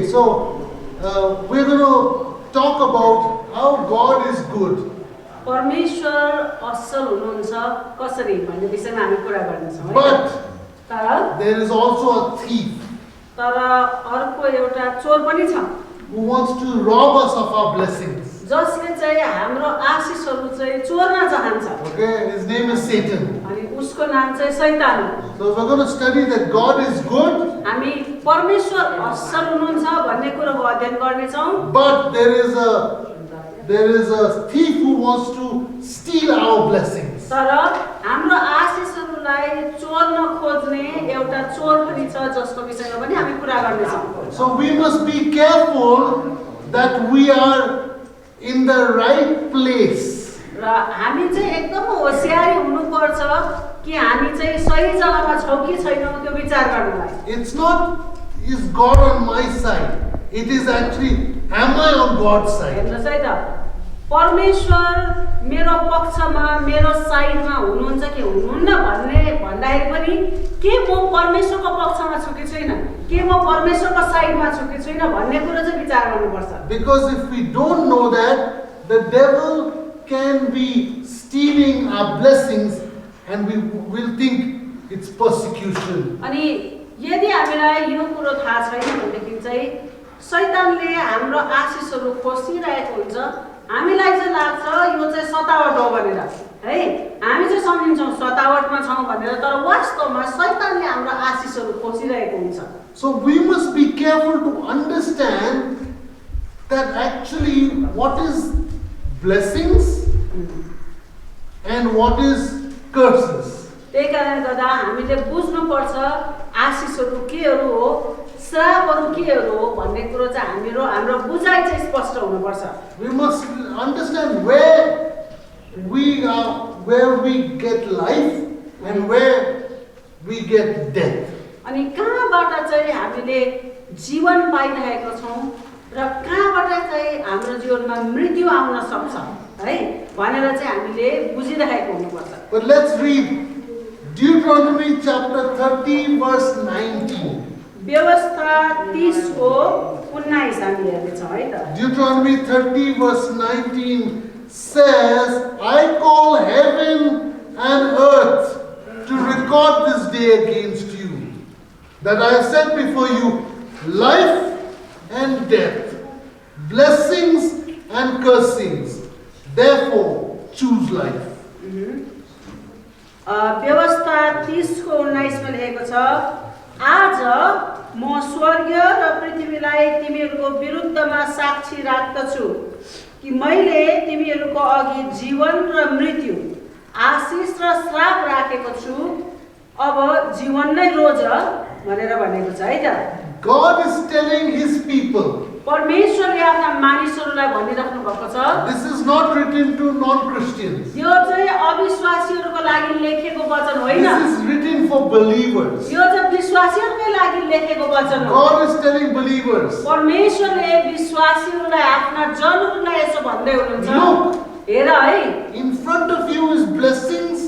Okay, so we're going to talk about how God is good. परमेश्वर असल हुनुहुन्छ कसरी भन्ने विषयमा हामी कुरा गर्नेछौँ है। But तर there is also a thief तर अर्को एउटा चोर पनि छ who wants to rob us of our blessings. जसले चाहिँ हाम्रो आशिषहरू चाहिँ चोर्न चाहन्छ। Okay, his name is Satan. अनि उसको नाम चाहिँ शैतान हो। So we're going to study that God is good, हामी परमेश्वर असल हुनुहुन्छ भन्ने कुरोको अध्ययन गर्नेछौँ। but there is a thief who wants to steal our blessings. तर हाम्रो आशिषहरूलाई चोर्न खोज्ने एउटा चोर पनि छ जसको विषयमा पनि हामी कुरा गर्नेछौँ। So we must be careful that we are in the right place. र हामी चाहिँ एकदम होशियारी हुनुपर्छ कि हामी चाहिँ सही जग्गामा छौँ कि छैनौँ त्यो विचार गर्नलाई। It's not, is God on my side? It is actually, am I on God's side? हेर्नुहोस् है त, परमेश्वर मेरो पक्षमा मेरो साइडमा हुनुहुन्छ कि हुनुहुन्न भन्दाखेरि पनि के म परमेश्वरको पक्षमा छु कि छैन, के म परमेश्वरको साइडमा छु कि छैन भन्ने कुरो चाहिँ विचार गर्नुपर्छ। Because if we don't know that, the devil can be stealing our blessings and we will think it's persecution. अनि यदि हामीलाई यो कुरो थाहा छैन भनेदेखि चाहिँ शैतानले हाम्रो आशिषहरू खोसिरहेको हुन्छ। हामीलाई चाहिँ लाग्छ यो चाहिँ सतावट हो भनेर है, हामी चाहिँ सम्झिन्छौँ सतावटमा छौँ भनेर, तर वास्तवमा शैतानले हाम्रो आशिषहरू खोसिरहेको हुन्छ। So we must be careful to understand that actually what is blessings and what is curses. त्यही कारणले गर्दा हामीले बुझ्नुपर्छ आशिषहरू केहरू हो, श्रापहरू केहरू हो भन्ने कुरो चाहिँ हाम्रो बुझाइ चाहिँ स्पष्ट हुनुपर्छ। We must understand where we get life and where we get death. अनि कहाँबाट चाहिँ हामीले जीवन पाइरहेका छौँ र कहाँबाट चाहिँ हाम्रो जीवनमा मृत्यु आउन सक्छ है भनेर चाहिँ हामीले बुझिरहेको हुनुपर्छ। But let's read Deuteronomy chapter 30 verse 19. व्यवस्था 30 को 19 हामी हेर्नेछौँ है त। Deuteronomy 30 verse 19 says, I call heaven and earth to record this day against you, that I have set before you life and death, blessings and cursings. Therefore, choose life. व्यवस्था 30 को 19 में लेखेको छ, आज म स्वर्ग र पृथ्वीलाई तिमीहरूको विरुद्धमा साक्षी राख्दछु कि मैले तिमीहरूको अघि जीवन र मृत्यु, आशिष र श्राप राखेको छु, अब जीवन नै रोज भनेर भनेको छ है त। God is telling his people, परमेश्वरले आफ्ना मानिसहरूलाई भनिराख्नु भएको छ, this is not written to non-Christians. यो चाहिँ अविश्वासीहरूको लागि लेखेको वचन होइन, This is written for believers. यो चाहिँ विश्वासीहरूकै लागि लेखेको वचन हो। God is telling believers, परमेश्वरले विश्वासीहरूलाई आफ्ना जनहरूलाई यसो भन्दै हुनुहुन्छ, हेर है, in front of you is blessings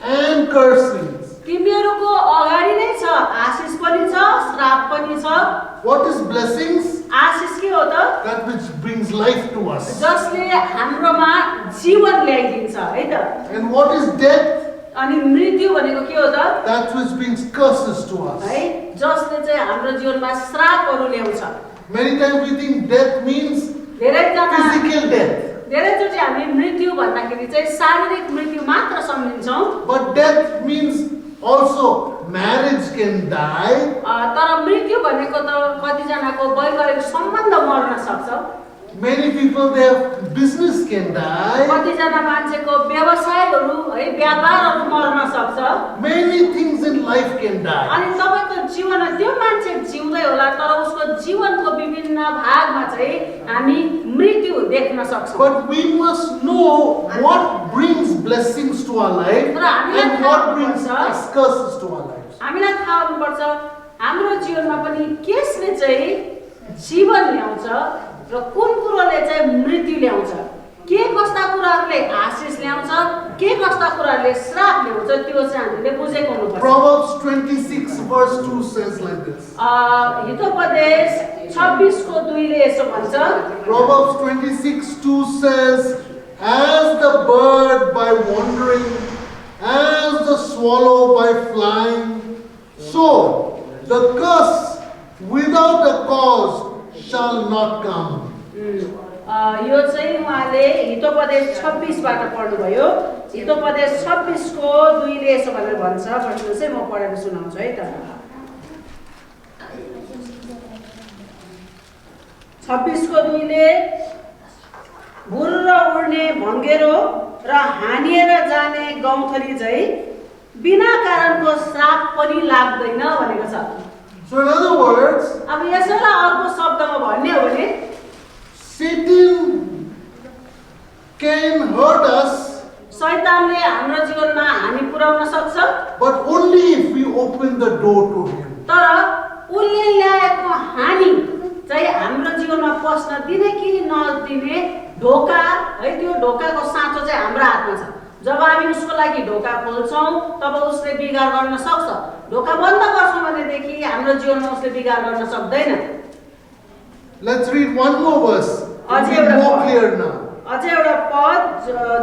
and cursings. तिमीहरूको अगाडि नै छ आशिष पनि छ श्राप पनि छ। What is blessings? आशिष के हो त? That which brings life to us. जसले हाम्रोमा जीवन ल्याइदिन्छ है त। And what is death? अनि मृत्यु भनेको के हो त? That which brings curses to us. है, जसले चाहिँ हाम्रो जीवनमा श्रापहरू ल्याउँछ। Many times we think death means धेरैजना physical death. धेरैचोटि हामी मृत्यु भन्दाखेरि चाहिँ शारीरिक मृत्यु मात्र सम्झिन्छौँ। But death means also marriage can die. तर मृत्यु भनेको त कतिजनाको वैवाहिक सम्बन्ध मर्न सक्छ। Many people, their business can die. कतिजना मान्छेको व्यवसायहरू है व्यापारहरू मर्न सक्छ। Many things in life can die. अनि तपाईको जीवनमा त्यो मान्छे जिउँदै होला तर उसको जीवनको विभिन्न भागमा चाहिँ हामी मृत्यु देख्न सक्छौँ। But we must know what brings blessings to our life and what brings curses to our lives. हामीलाई थाहा हुनुपर्छ हाम्रो जीवनमा पनि केसले चाहिँ जीवन ल्याउँछ र कुन कुरोले चाहिँ मृत्यु ल्याउँछ, के कस्ता कुराहरूले आशिष ल्याउँछ, के कस्ता कुराहरूले श्राप ल्याउँछ, त्यो चाहिँ हामीले बुझेको हुनुपर्छ। Proverbs 26 verse 2 says like this. Hitopadesha 26 26 को 2 ले यसो भन्छ, Proverbs 26:2 says, as the bird by wandering, as the swallow by flying, so the curse without a cause shall not come. यो चाहिँ उहाँले हितोपदेश 26 बाट पढ्नुभयो। हितोपदेश 26 को 2 ले यसो भनेर भन्छ, भन्नुहोस् है, म पढेर सुनाउँछु है त। 26 को 2 ले भुर्र उड्ने भङ्गेरो र हानिएर जाने गौँथली झै बिना कारणको श्राप पनि लाग्दैन भनेको छ। So in other words, अब यसैलाई अर्को शब्दमा भन्ने हो भने Satan can hurt us, शैतानले हाम्रो जीवनमा हानि पुर्याउन सक्छ, but only if we open the door to him. तर उसले ल्याएको हानि चाहिँ हाम्रो जीवनमा पस्न दिने कि नदिने ढोका है, त्यो ढोकाको साँचो चाहिँ हाम्रो हातमा छ। जब हामी उसको लागि ढोका खोल्छौँ तब उसले बिगार गर्न सक्छ। ढोका बन्द गर्छौँ भनेदेखि हाम्रो जीवनमा उसले बिगार गर्न सक्दैन। Let's read one more verse. अझै It'll be एउटा more clear now. अझै एउटा पद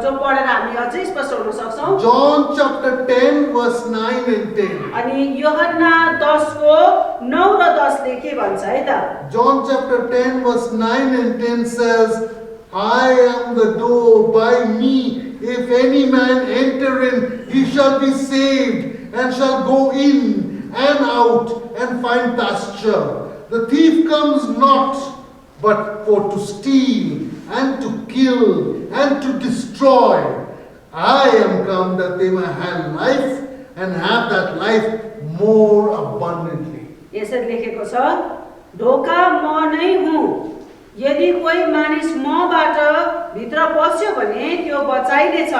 जो पढेर हामी अझै स्पष्ट हुन सक्छौँ। John chapter 10 verse 9 and 10. अनि यूहन्ना 10 को 9 र 10 ले के भन्छ है त? John chapter 10 verse 9 and 10 says, I am the door, by me if any man enter in, he shall be saved and shall go in and out and find pasture. The thief comes not but for to steal and to kill and to destroy. I am come that they may have life and have that life more abundantly. यसरी लेखेको छ, ढोका म नै हुँ, यदि कोही मानिस मबाट भित्र पस्यो भने त्यो बचाइनेछ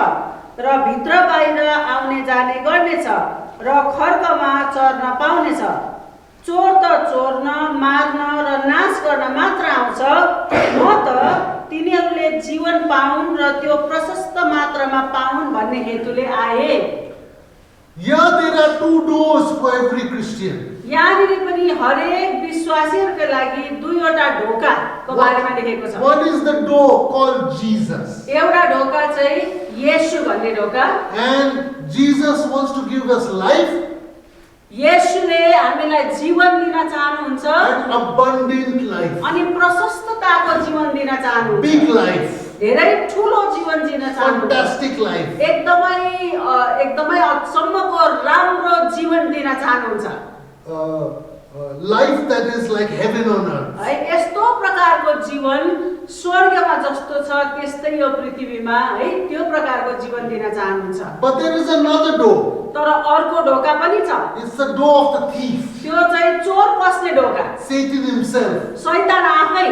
र भित्र बाहिर आउने जाने गर्नेछ र खर्कमा चर्न पाउनेछ। चोर त चोर्न, मार्न र नाश गर्न मात्र आउँछ, म त तिनीहरूले जीवन पाउन् र त्यो प्रशस्त मात्रामा पाउन् भन्ने हेतुले आए। Here there are two doors for every Christian. यहाँनिर पनि हरेक विश्वासीहरूको लागि दुईवटा ढोकाको बारेमा लेखेको छ। One is the door called Jesus. एउटा ढोका चाहिँ येशू भन्ने ढोका, And Jesus wants to give us life येशूले हामीलाई जीवन दिन चाहनुहुन्छ and abundant life. अनि प्रशस्तताको जीवन दिन चाहनुहुन्छ। Big life. धेरै ठुलो जीवन जिन चाहनुहुन्छ। Fantastic life. एकदमै अचम्मको राम्रो जीवन दिन चाहनुहुन्छ। Life that is like heaven on earth. है, यस्तो प्रकारको जीवन स्वर्गमा जस्तो छ त्यस्तै यो पृथ्वीमा है, त्यो प्रकारको जीवन दिन चाहनुहुन्छ। But there is another door. तर अर्को ढोका पनि छ, It's the door of the thief, त्यो चाहिँ चोर पस्ने ढोका, Satan himself. शैतान आफै।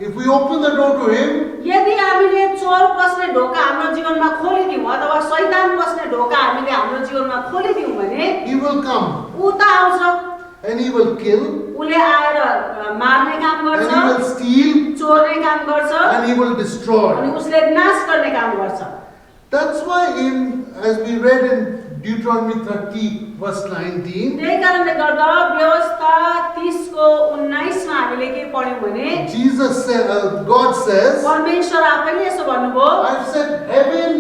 If we open the door to him, यदि हामीले चोर पस्ने ढोका हाम्रो जीवनमा खोलिदिउँ अथवा शैतान पस्ने ढोका हामीले हाम्रो जीवनमा खोलिदिउँ भने he will come ऊ त आउँछ, and he will kill, उसले आएर मार्ने काम and गर्छ, he will steal, चोर्ने काम गर्छ and he will अनि destroy. उसले नाश गर्ने काम गर्छ। That's why as we read in Deuteronomy 30 verse 19, त्यही कारणले गर्दा व्यवस्था 30 को 19 मा हामीले के पढ्यौं भने God says, परमेश्वर आफैले यसो भन्नुभयो, I've set heaven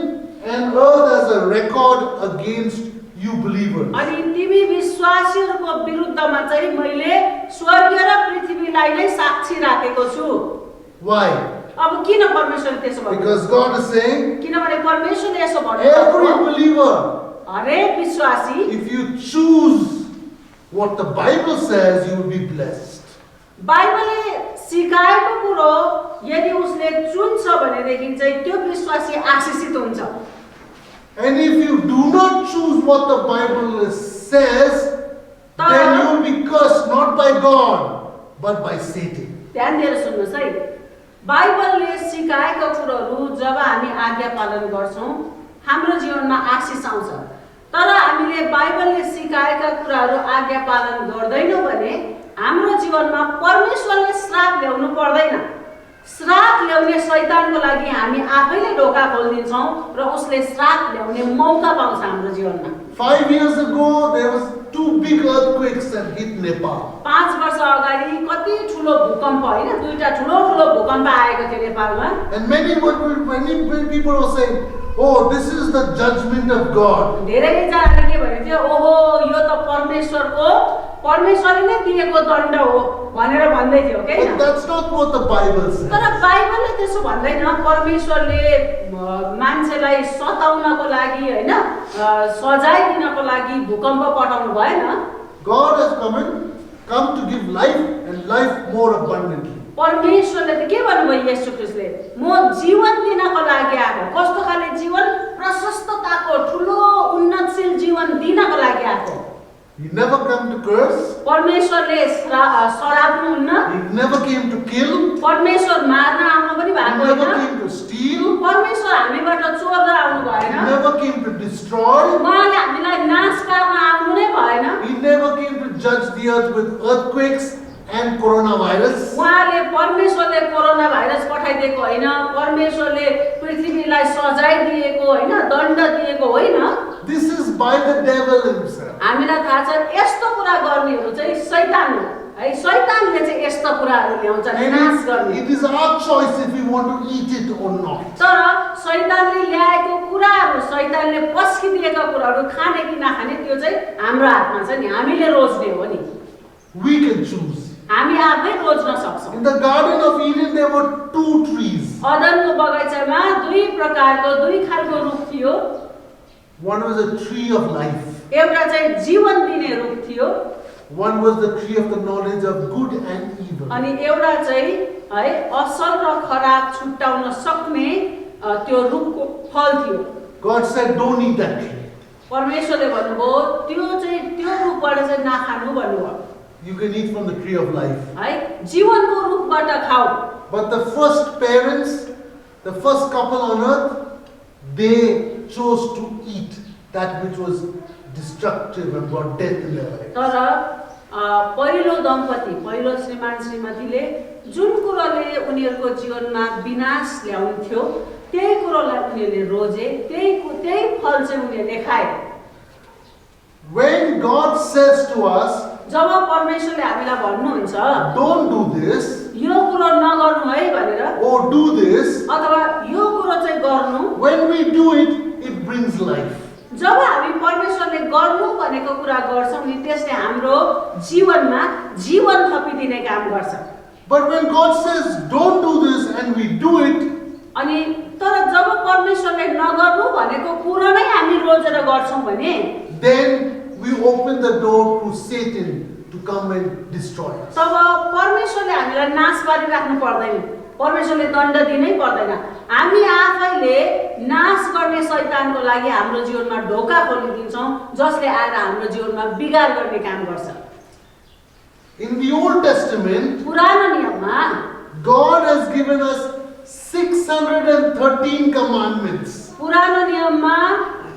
and earth as a record against you believers. अनि तिमी विश्वासीहरूको विरुद्धमा चाहिँ मैले स्वर्ग र पृथ्वीलाई नै साक्षी राखेको छु। Why? अब किन परमेश्वरले त्यसो भन्नुभयो? Because God is saying, किनभने परमेश्वरले यसो every भन्नुभयो, believer, हरेक विश्वासी if you choose what the Bible says, you will be blessed. बाइबलले सिकाएको कुरो यदि उसले चुन्छ भनेदेखि चाहिँ त्यो विश्वासी आशीषित हुन्छ। And if you do not choose what the Bible says, then you will be cursed not by God, but by Satan. ध्यान दिएर सुन्नुहोस् है, बाइबलले सिकाएका कुरोहरू जब हामी आज्ञा पालन गर्छौँ हाम्रो जीवनमा आशिष आउँछ। तर हामीले बाइबलले सिकाएका कुराहरू आज्ञा पालन गर्दैनौँ भने हाम्रो जीवनमा परमेश्वरले श्राप ल्याउनु पर्दैन। श्राप ल्याउने शैतानको लागि हामी आफैले ढोका खोलिदिन्छौँ र उसले श्राप ल्याउने मौका पाउँछ हाम्रो जीवनमा। 5 years ago, there was 2 big earthquakes that hit Nepal. 5 वर्ष अगाडि कति ठुलो भूकम्प हैन, दुईटा ठुलो भूकम्प आएको थियो नेपालमा। And many people were saying, oh, this is the judgment of God. धेरैजनाले के भनेको थियो, ओहो यो त परमेश्वरले नै दिएको दण्ड हो भनेर भन्दै थियो के। But that's not what the Bible says. तर बाइबलले त्यसो भन्दैन। परमेश्वरले मान्छेलाई सताउनको लागि हैन, सजाय दिनको लागि भूकम्प पठाउनु भएन। God has come to give life and life more abundantly. परमेश्वरले त के भन्नुभयो येशू ख्रीष्टले, म जीवन दिनको लागि आएको। कस्तो खाले जीवन? प्रशस्तताको ठुलो उन्नतशील जीवन दिनको लागि आएको। He never came to curse. परमेश्वरले सराप्नुहुन्न। He never came to kill. परमेश्वर मार्न आउनु पनि He भएको never होइन। came to steal. परमेश्वर हामीबाट चोर्न आउनु He भएन। never came to destroy. उहाँले हामीलाई नाश पार्न आउनु नै भएन। He never came to judge the earth with earthquakes and coronavirus. उहाँले परमेश्वरले कोरोना भाइरस पठाइदिएको होइन। परमेश्वरले पृथ्वीलाई सजाय दिएको होइन, दण्ड दिएको होइन। This is by the devil himself. हामीलाई थाहा छ यस्तो कुरा गर्नेहरू चाहिँ शैतान हो है। शैतानले चाहिँ यस्तो कुराहरू ल्याउँछ नाश गर्ने। And it is our choice if we want to eat it or not. तर शैतानले ल्याएको कुराहरू, शैतानले पस्किदिएका कुराहरू खाने कि नखाने त्यो चाहिँ हाम्रो हातमा छ नि, हामीले रोज्ने हो नि। We can choose. हामी आफै रोज्न सक्छौँ। In the Garden of Eden there were 2 trees. अदनको बगैँचामा दुई प्रकारको दुई खालको रुख थियो। One was a tree of life. एउटा चाहिँ जीवन दिने रुख थियो। One was the tree of the knowledge of good and evil. अनि एउटा चाहिँ है असल र खराब छुट्याउन सक्ने त्यो रुखको फल थियो। God said, don't eat that tree. परमेश्वरले भन्नुभयो त्यो रुखबाट चाहिँ नखानु भन्नुभयो। You can eat from the tree of life. है जीवनको रुखबाट खाऊ। But the first parents, the first couple on earth, they chose to eat that which was destructive and brought death in their life. तर पहिलो दम्पति, पहिलो श्रीमान श्रीमतीले जुन कुराले उनीहरूको जीवनमा विनाश ल्याउँथ्यो त्यही कुरालाई उनीहरूले रोजे, त्यही फल चाहिँ उनीहरूले खाए। When God says to us, जब परमेश्वरले हामीलाई भन्नुहुन्छ don't do this, यो कुरो नगर्नु है भनेर, or do this, अथवा यो कुरो चाहिँ गर्नु, when we do it, it brings life. जब हामी परमेश्वरले गर्नु भनेको कुरा गर्छौँ नि त्यसले हाम्रो जीवनमा जीवन थपिदिने काम गर्छ। But when God says don't do this and we do it, अनि तर जब परमेश्वरले नगर्नु भनेको कुरो नै हामी रोजेर गर्छौँ भने then we open the door to Satan to come and destroy us. तब परमेश्वरले हामीलाई नाश गरिराख्नु पर्दैन, परमेश्वरले दण्ड दिनै पर्दैन। हामी आफैले नाश गर्ने शैतानको लागि हाम्रो जीवनमा ढोका खोलिदिन्छौँ जसले आएर हाम्रो जीवनमा बिगार गर्ने काम गर्छ। In the Old Testament, पुरानो नियममा God has given us 613 commandments. पुरानो नियममा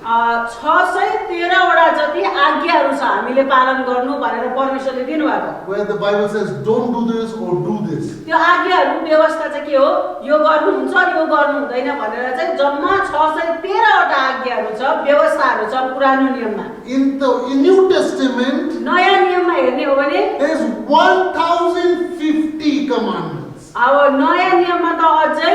613 वटा जति आज्ञाहरू छ हामीले पालन गर्नु भनेर परमेश्वरले दिनुभएको। Where the Bible says don't do this or do this. त्यो आज्ञाहरू व्यवस्था चाहिँ के हो? यो गर्नुहुन्छ, यो गर्नु हुँदैन भनेर चाहिँ जम्मा 613 वटा आज्ञाहरू छ, व्यवस्थाहरू छ पुरानो नियममा। In the New Testament, नयाँ नियममा हेर्ने हो भने there is 1050 commandments. अब नयाँ नियममा त अझै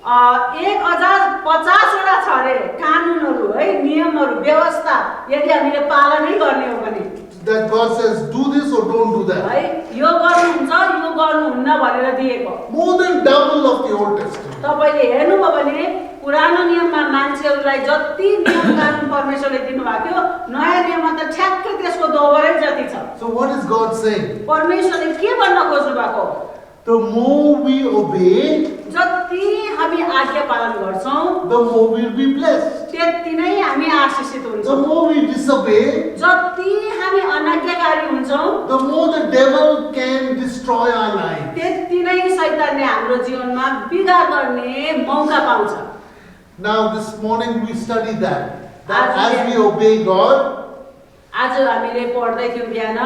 1050 वटा छ रे कानुनहरू है, नियमहरू, व्यवस्था यदि हामीले पालनै गर्ने हो भने। That God says do this or don't do that. है यो गर्नुहुन्छ, यो गर्नुहुन्न भनेर दिएको। More than double of the Old Testament. तपाईले हेर्नुभयो भने पुरानो नियममा मान्छेहरूलाई जति नियम कानुन परमेश्वरले दिनुभएको थियो नयाँ नियममा त ठ्याक्कै त्यसको दोहोरै जति छ। So what is God saying? परमेश्वरले के भन्न खोज्नु भएको? The more we obey, जति हामी आज्ञा पालन गर्छौं the more we will be blessed. त्यति नै हामी आशीषित The हुन्छौं। more we disobey, जति हामी अनाज्ञाकारी हुन्छौं the more the devil can destroy our life. त्यति नै शैतानले हाम्रो जीवनमा बिगार गर्ने मौका पाउँछ। Now this morning we studied that as we obey God, आज हामीले पढ्दै थियौं बिहान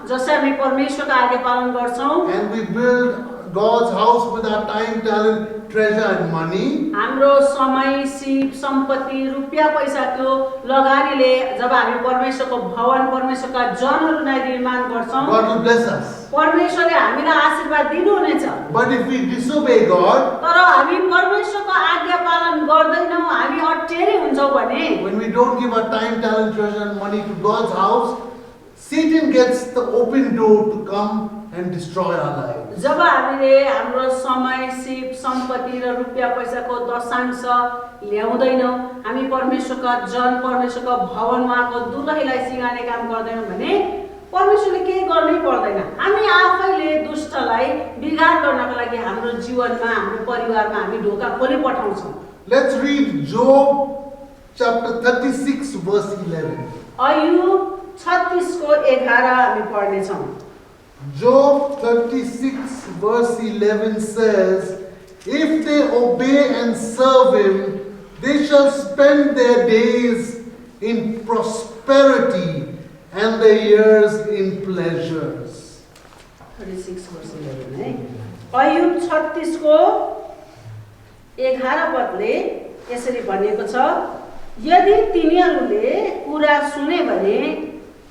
जसै हामी परमेश्वरको आज्ञा पालन गर्छौं and we build God's house with our time, talent, treasure, and money, हाम्रो समय, सिप, सम्पत्ति, रुपियाँ पैसाको लगानीले जब हामी परमेश्वरको भवन, परमेश्वरका जनहरूलाई निर्माण गर्छौँ, God will bless us. परमेश्वरले हामीलाई आशीर्वाद दिनुहुनेछ। But if we disobey God, तर हामी परमेश्वरको आज्ञा पालन गर्दैनौँ, हामी अटेरी हुन्छौँ भने, when we don't give our time, talent, treasure, and money to God's house, Satan gets the open door to come and destroy our lives. जब हामीले हाम्रो समय, सिप, सम्पत्ति र रुपियाँ पैसाको दशांश ल्याउँदैनौँ, हामी परमेश्वरका जन, परमेश्वरको भवन, उहाँको दुलहीलाई सिंगार्ने काम गर्दैनौँ भने परमेश्वरले केही गर्नै पर्दैन। हामी आफैले दुष्टलाई बिगार गर्नको लागि हाम्रो जीवनमा, हाम्रो परिवारमा हामी ढोका खोली पठाउँछौँ। Let's read Job chapter 36 verse 11. Ayyub 36 को 11 हामी पढ्नेछौँ। Job 36 verse 11 says, if they obey and serve him, they shall spend their days in prosperity and their years in pleasures. 36 verse 11 है। अय्युब 36 को 11 पदले यसरी भनिएको छ, यदि तिनीहरूले कुरा सुने भने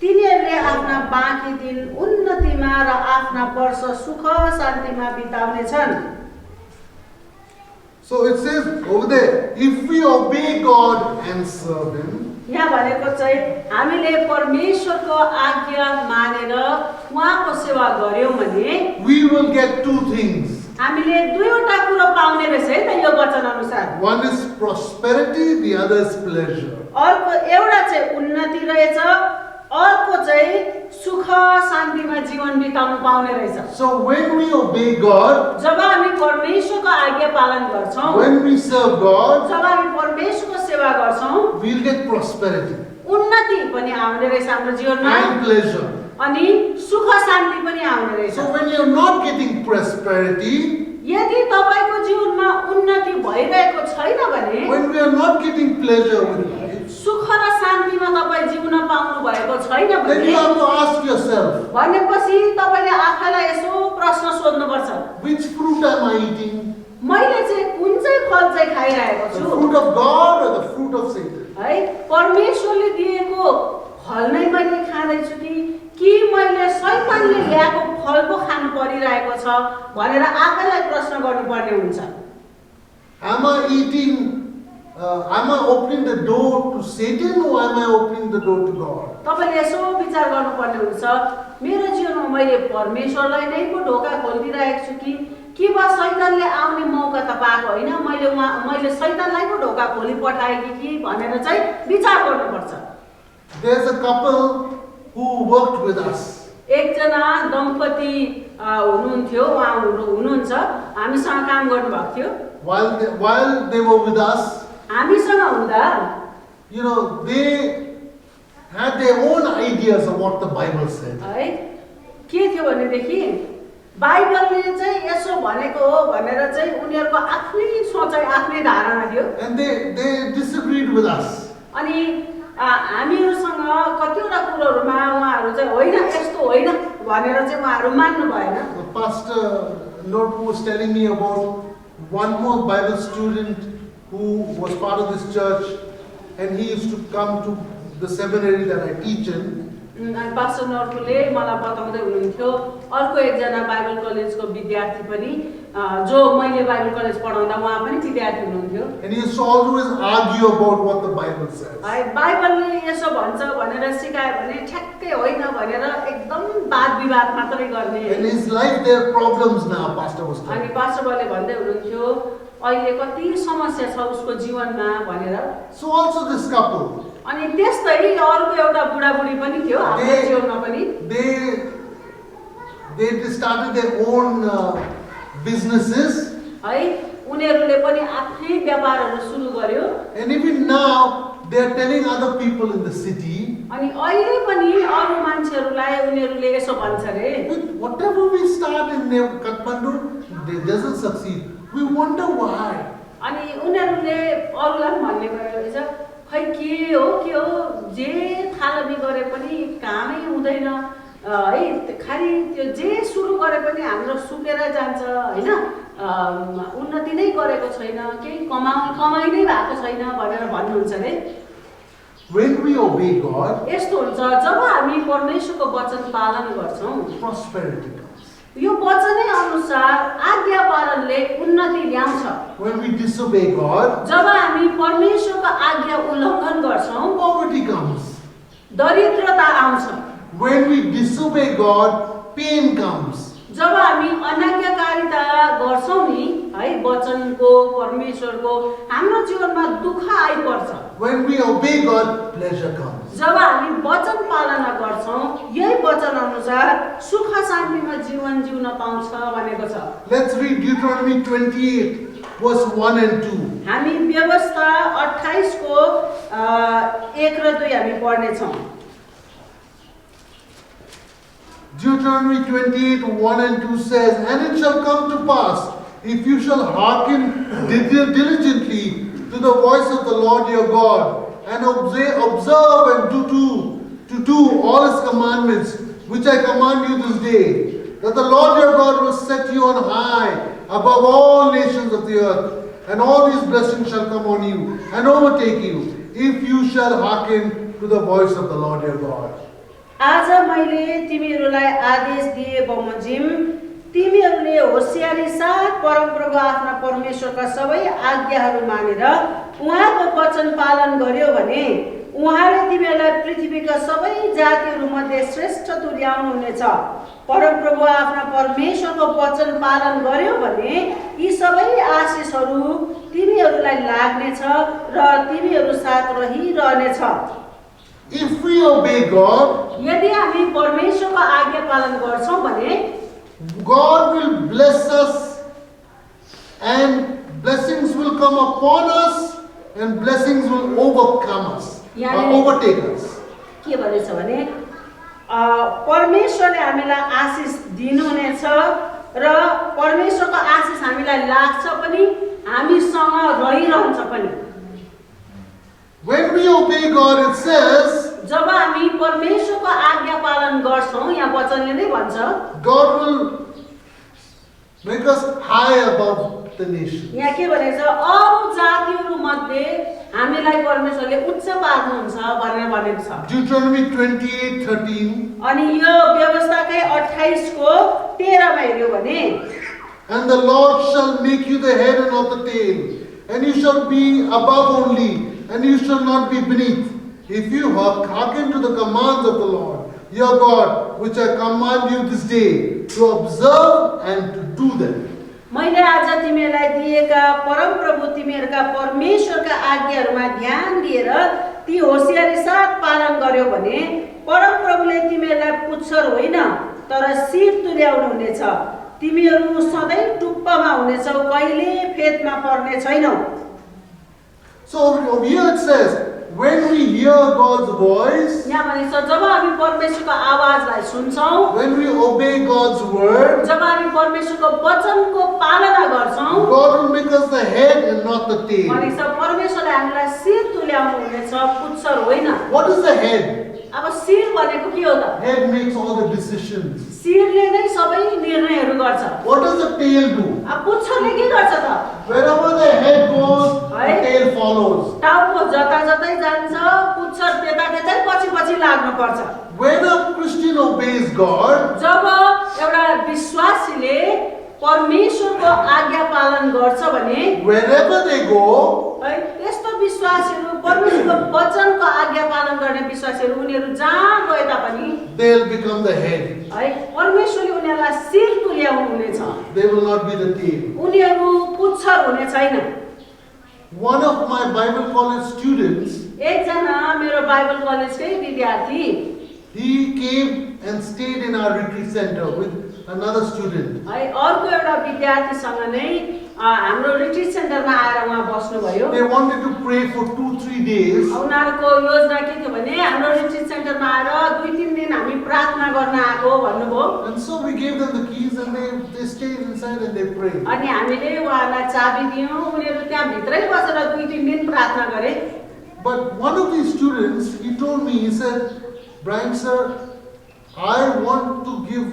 तिनीहरूले आफ्ना बाँकी दिन उन्नतिमा र आफ्ना वर्ष सुख शान्तिमा बिताउनेछन्। So it says over there, if we obey God and serve him, यहाँ भनेको चाहिँ हामीले परमेश्वरको आज्ञा मानेर उहाँको सेवा गर्यौँ भने we will get two things. हामीले दुईवटा कुरो पाउने रहेछ है त यो वचन अनुसार। One is prosperity, the other is pleasure. अर्को एउटा चाहिँ उन्नति रहेछ, अर्को चाहिँ सुख शान्तिमा जीवन बिताउनु पाउने रहेछ। So when we obey God, जब हामी परमेश्वरको आज्ञा पालन गर्छौँ, when we serve God, जब हामी परमेश्वरको सेवा गर्छौँ, we'll get prosperity उन्नति पनि आउने रहेछ हाम्रो जीवनमा and pleasure. अनि सुख शान्ति पनि आउने रहेछ। So when you're not getting prosperity, यदि तपाईको जीवनमा उन्नति भइरहेको छैन भने, when we are not getting pleasure with life, सुख र शान्तिमा तपाई जिउन पाउनु भएको छैन then भने you have to ask yourself, भनेपछि तपाईले आफैलाई यसो प्रश्न सोध्नुपर्छ, which fruit am I eating? मैले चाहिँ कुन चाहिँ फल चाहिँ खाइरहेको The छु fruit of God or the fruit of Satan? है? परमेश्वरले दिएको फल नै मैले खाँदैछु कि मैले शैतानले ल्याएको फल पो खानु परिरहेको छ भनेर आफैलाई प्रश्न गर्नुपर्ने हुन्छ। Am I eating? Am I opening the door to Satan or am I opening the door to God? तपाईले यसो विचार गर्नुपर्ने हुन्छ, मेरो जीवनमा मैले परमेश्वरलाई नै पो ढोका खोलिदिरहेको छु कि बा शैतानले आउने मौका त पाएको होइन, मैले शैतानलाई पो ढोका खोली पठाएँ कि भनेर चाहिँ विचार गर्नुपर्छ। There's a couple who worked with us. एकजना दम्पति हुनुहुन्थ्यो, उहाँ हुनुहुन्छ, हामीसँग काम गर्नुभएको थियो। While they were with us, हामीसँग हुँदा you know, they had their own ideas of what the Bible said. है के थियो भनेदेखि बाइबलले चाहिँ यसो भनेको हो भनेर चाहिँ उनीहरूको आफ्नै सोचाइ, आफ्नै धारणा थियो। And they disagreed with us. अनि हामीहरूसँग कतिवटा कुरोहरूमा उहाँहरू चाहिँ होइन यस्तो होइन भनेर चाहिँ उहाँहरू मान्नु भएन। The pastor Norpu was telling me about one more Bible student who was part of this church, and he used to come to the seminary that I teach in. अनि पास्टर नर्पुले मलाई बताउँदै हुनुहुन्थ्यो अर्को एकजना बाइबल कलेजको विद्यार्थी पनि जो मैले बाइबल कलेज पढाउँदा उहाँ पनि विद्यार्थी हुनुहुन्थ्यो। And he used to always argue about what the Bible says. बाइबलले यसो भन्छ भनेर सिकायो भने ठ्याक्कै होइन भनेर एकदम वाद विवाद मात्रै गर्ने। In his life there are problems now, pastor was telling अनि me. पास्टर बाले भन्दै हुनुहुन्थ्यो अहिले कति समस्या छ उसको जीवनमा भनेर। So also this couple, अनि त्यस्तै अर्को एउटा बुढाबुढी पनि थियो हाम्रो जीवनमा पनि। they started their own businesses. है उनीहरूले पनि आफ्नै व्यापारहरू सुरु गर्यो। And even now they are telling other people in the city, अनि अहिले पनि अरू मान्छेहरूलाई उनीहरूले यसो भन्छ रे, whatever we start in Kathmandu, it doesn't succeed. We wonder why. अनि उनीहरूले अरूलाई भन्ने गरेको रहेछ, खै के हो जे थालनी गरे पनि कामै हुँदैन, है खालि त्यो जे सुरु गरे पनि हाम्रो सुकेर जान्छ होइन, उन्नति नै गरेको छैन, केही कमाइ नै भएको छैन भनेर भन्नुहुन्छ अरे। When we obey God, यस्तो हुन्छ जब हामी परमेश्वरको वचन पालन गर्छौँ, prosperity comes. यो वचनै अनुसार आज्ञा पालनले उन्नति ल्याउँछ। When we disobey God, जब हामी परमेश्वरको आज्ञा उल्लङ्घन गर्छौँ, poverty comes. दरिद्रता आउँछ। When we disobey God, pain comes. जब हामी अनाज्ञाकारिता गर्छौँ नि है वचनको परमेश्वरको, हाम्रो जीवनमा दुःख आइपर्छ। When we obey God, pleasure comes. जब हामी वचन पालना गर्छौँ, यही वचन अनुसार सुख शान्तिमा जीवन जिउन पाउँछ भनेको छ। Let's read Deuteronomy 28, verse 1 and 2. हामी व्यवस्था 28 को 1 र 2 हामी पढ्नेछौँ। Deuteronomy 28, 1 and 2 says, And it shall come to pass, if you shall hearken diligently to the voice of the Lord your God, and observe and to do all his commandments, which I command you this day, that the Lord your God will set you on high above all nations of the earth, and all these blessings shall come on you and overtake you, if you shall hearken to the voice of the Lord your God. आज मैले तिमीहरूलाई आदेश दिए बमोजिम, तिमीहरूले होशियारी साथ परमप्रभु आफ्ना परमेश्वरका सबै आज्ञाहरू मानेर उहाँको वचन पालन गर्यो भने उहाँले तिमीहरूलाई पृथ्वीका सबै जातिहरू मध्ये श्रेष्ठ तुल्याउनुहुनेछ। परमप्रभु आफ्ना परमेश्वरको वचन पालन गर्यो भने यी सबै आशिषहरू तिमीहरूलाई लाग्नेछ र तिमीहरू साथ रहिरहनेछ। If we obey God, यदि हामी परमेश्वरको आज्ञा पालन गर्छौँ भने God will bless us, and blessings will come upon us, and blessings will overcome us, or overtake us. के भनेछ भने परमेश्वरले हामीलाई आशिष दिनुहुनेछ र परमेश्वरको आशिष हामीलाई लाग्छ पनि, हामीसँग रहिरहन्छ पनि। When we obey God, it says, जब हामी परमेश्वरको आज्ञा पालन गर्छौँ, यहाँ वचनले नै भन्छ God will make us high above the nation. यहाँ के भनेछ, अरू जातिहरू मध्ये हामीलाई परमेश्वरले उच्च पार्नुहुन्छ भनेर भनेको छ। Deuteronomy 28:13. अनि यो व्यवस्थाकै 28 को 13 मा हेर्यो भने, And the Lord shall make you the head and not the tail, and you shall be above only, and you shall not be beneath, if you hearken to the commands of the Lord your God, which I command you this day, to observe and to do them. मैले आज तिमीहरूलाई दिएका परमप्रभु तिमीहरूका परमेश्वरका आज्ञाहरूमा ध्यान दिएर ती होशियारी साथ पालन गर्यो भने परमप्रभुले तिमीहरूलाई पुच्छर होइन तर शिर तुल्याउनुहुनेछ। तिमीहरू सधैँ टुप्पामा हुनेछौ, कहिले फेदमा पर्ने छैनौ। So over here it says, when we hear God's voice, यहाँ भनेछ जब हामी परमेश्वरको आवाजलाई सुन्छौँ, when we obey God's word, जब हामी परमेश्वरको वचनको पालना गर्छौँ, God will make us the head and not the tail. भनेछ परमेश्वरले हामीलाई शिर तुल्याउनुहुनेछ, पुच्छर होइन। What is the head? अब शिर भनेको के हो त? Head makes all the decisions. शिरले नै सबै निर्णयहरू गर्छ। What does the tail do? अब पुच्छरले के गर्छ त? Wherever the head goes, the tail follows. टाउको जता जतै जान्छ, पुच्छर त्यता त्यतै पछि पछि लाग्नु पर्छ। When a Christian obeys God, जब एउटा विश्वासीले परमेश्वरको आज्ञा पालन गर्छ भने wherever they go, है यस्तो विश्वासीहरू परमेश्वरको वचनको आज्ञा पालन गर्ने विश्वासीहरू उनीहरू जहाँ गए तापनि they'll become the head. है परमेश्वरले उनीहरूलाई शिर तुल्याउनु हुनेछ, They will not be the tail. उनीहरू पुच्छर हुने छैन। One of my Bible college students, एकजना मेरो बाइबल कलेजकै विद्यार्थी he came and stayed in our retreat center with another student. है अर्को एउटा विद्यार्थीसँग नै हाम्रो रिट्रिट सेन्टरमा आएर उहाँ बस्नुभयो। They wanted to pray for 2-3 days. उनीहरूको योजना के थियो भने हाम्रो रिट्रिट सेन्टरमा आएर 2-3 दिन हामी प्रार्थना गर्न आएको भन्नुभयो। And so we gave them the keys and they stayed inside and they prayed. अनि हामीले उहाँलाई चाबी दियौँ, उनीहरू त्यहाँ भित्रै बसेर 2-3 दिन प्रार्थना गरे। But one of these students, he told me, he said, Brian sir, I want to give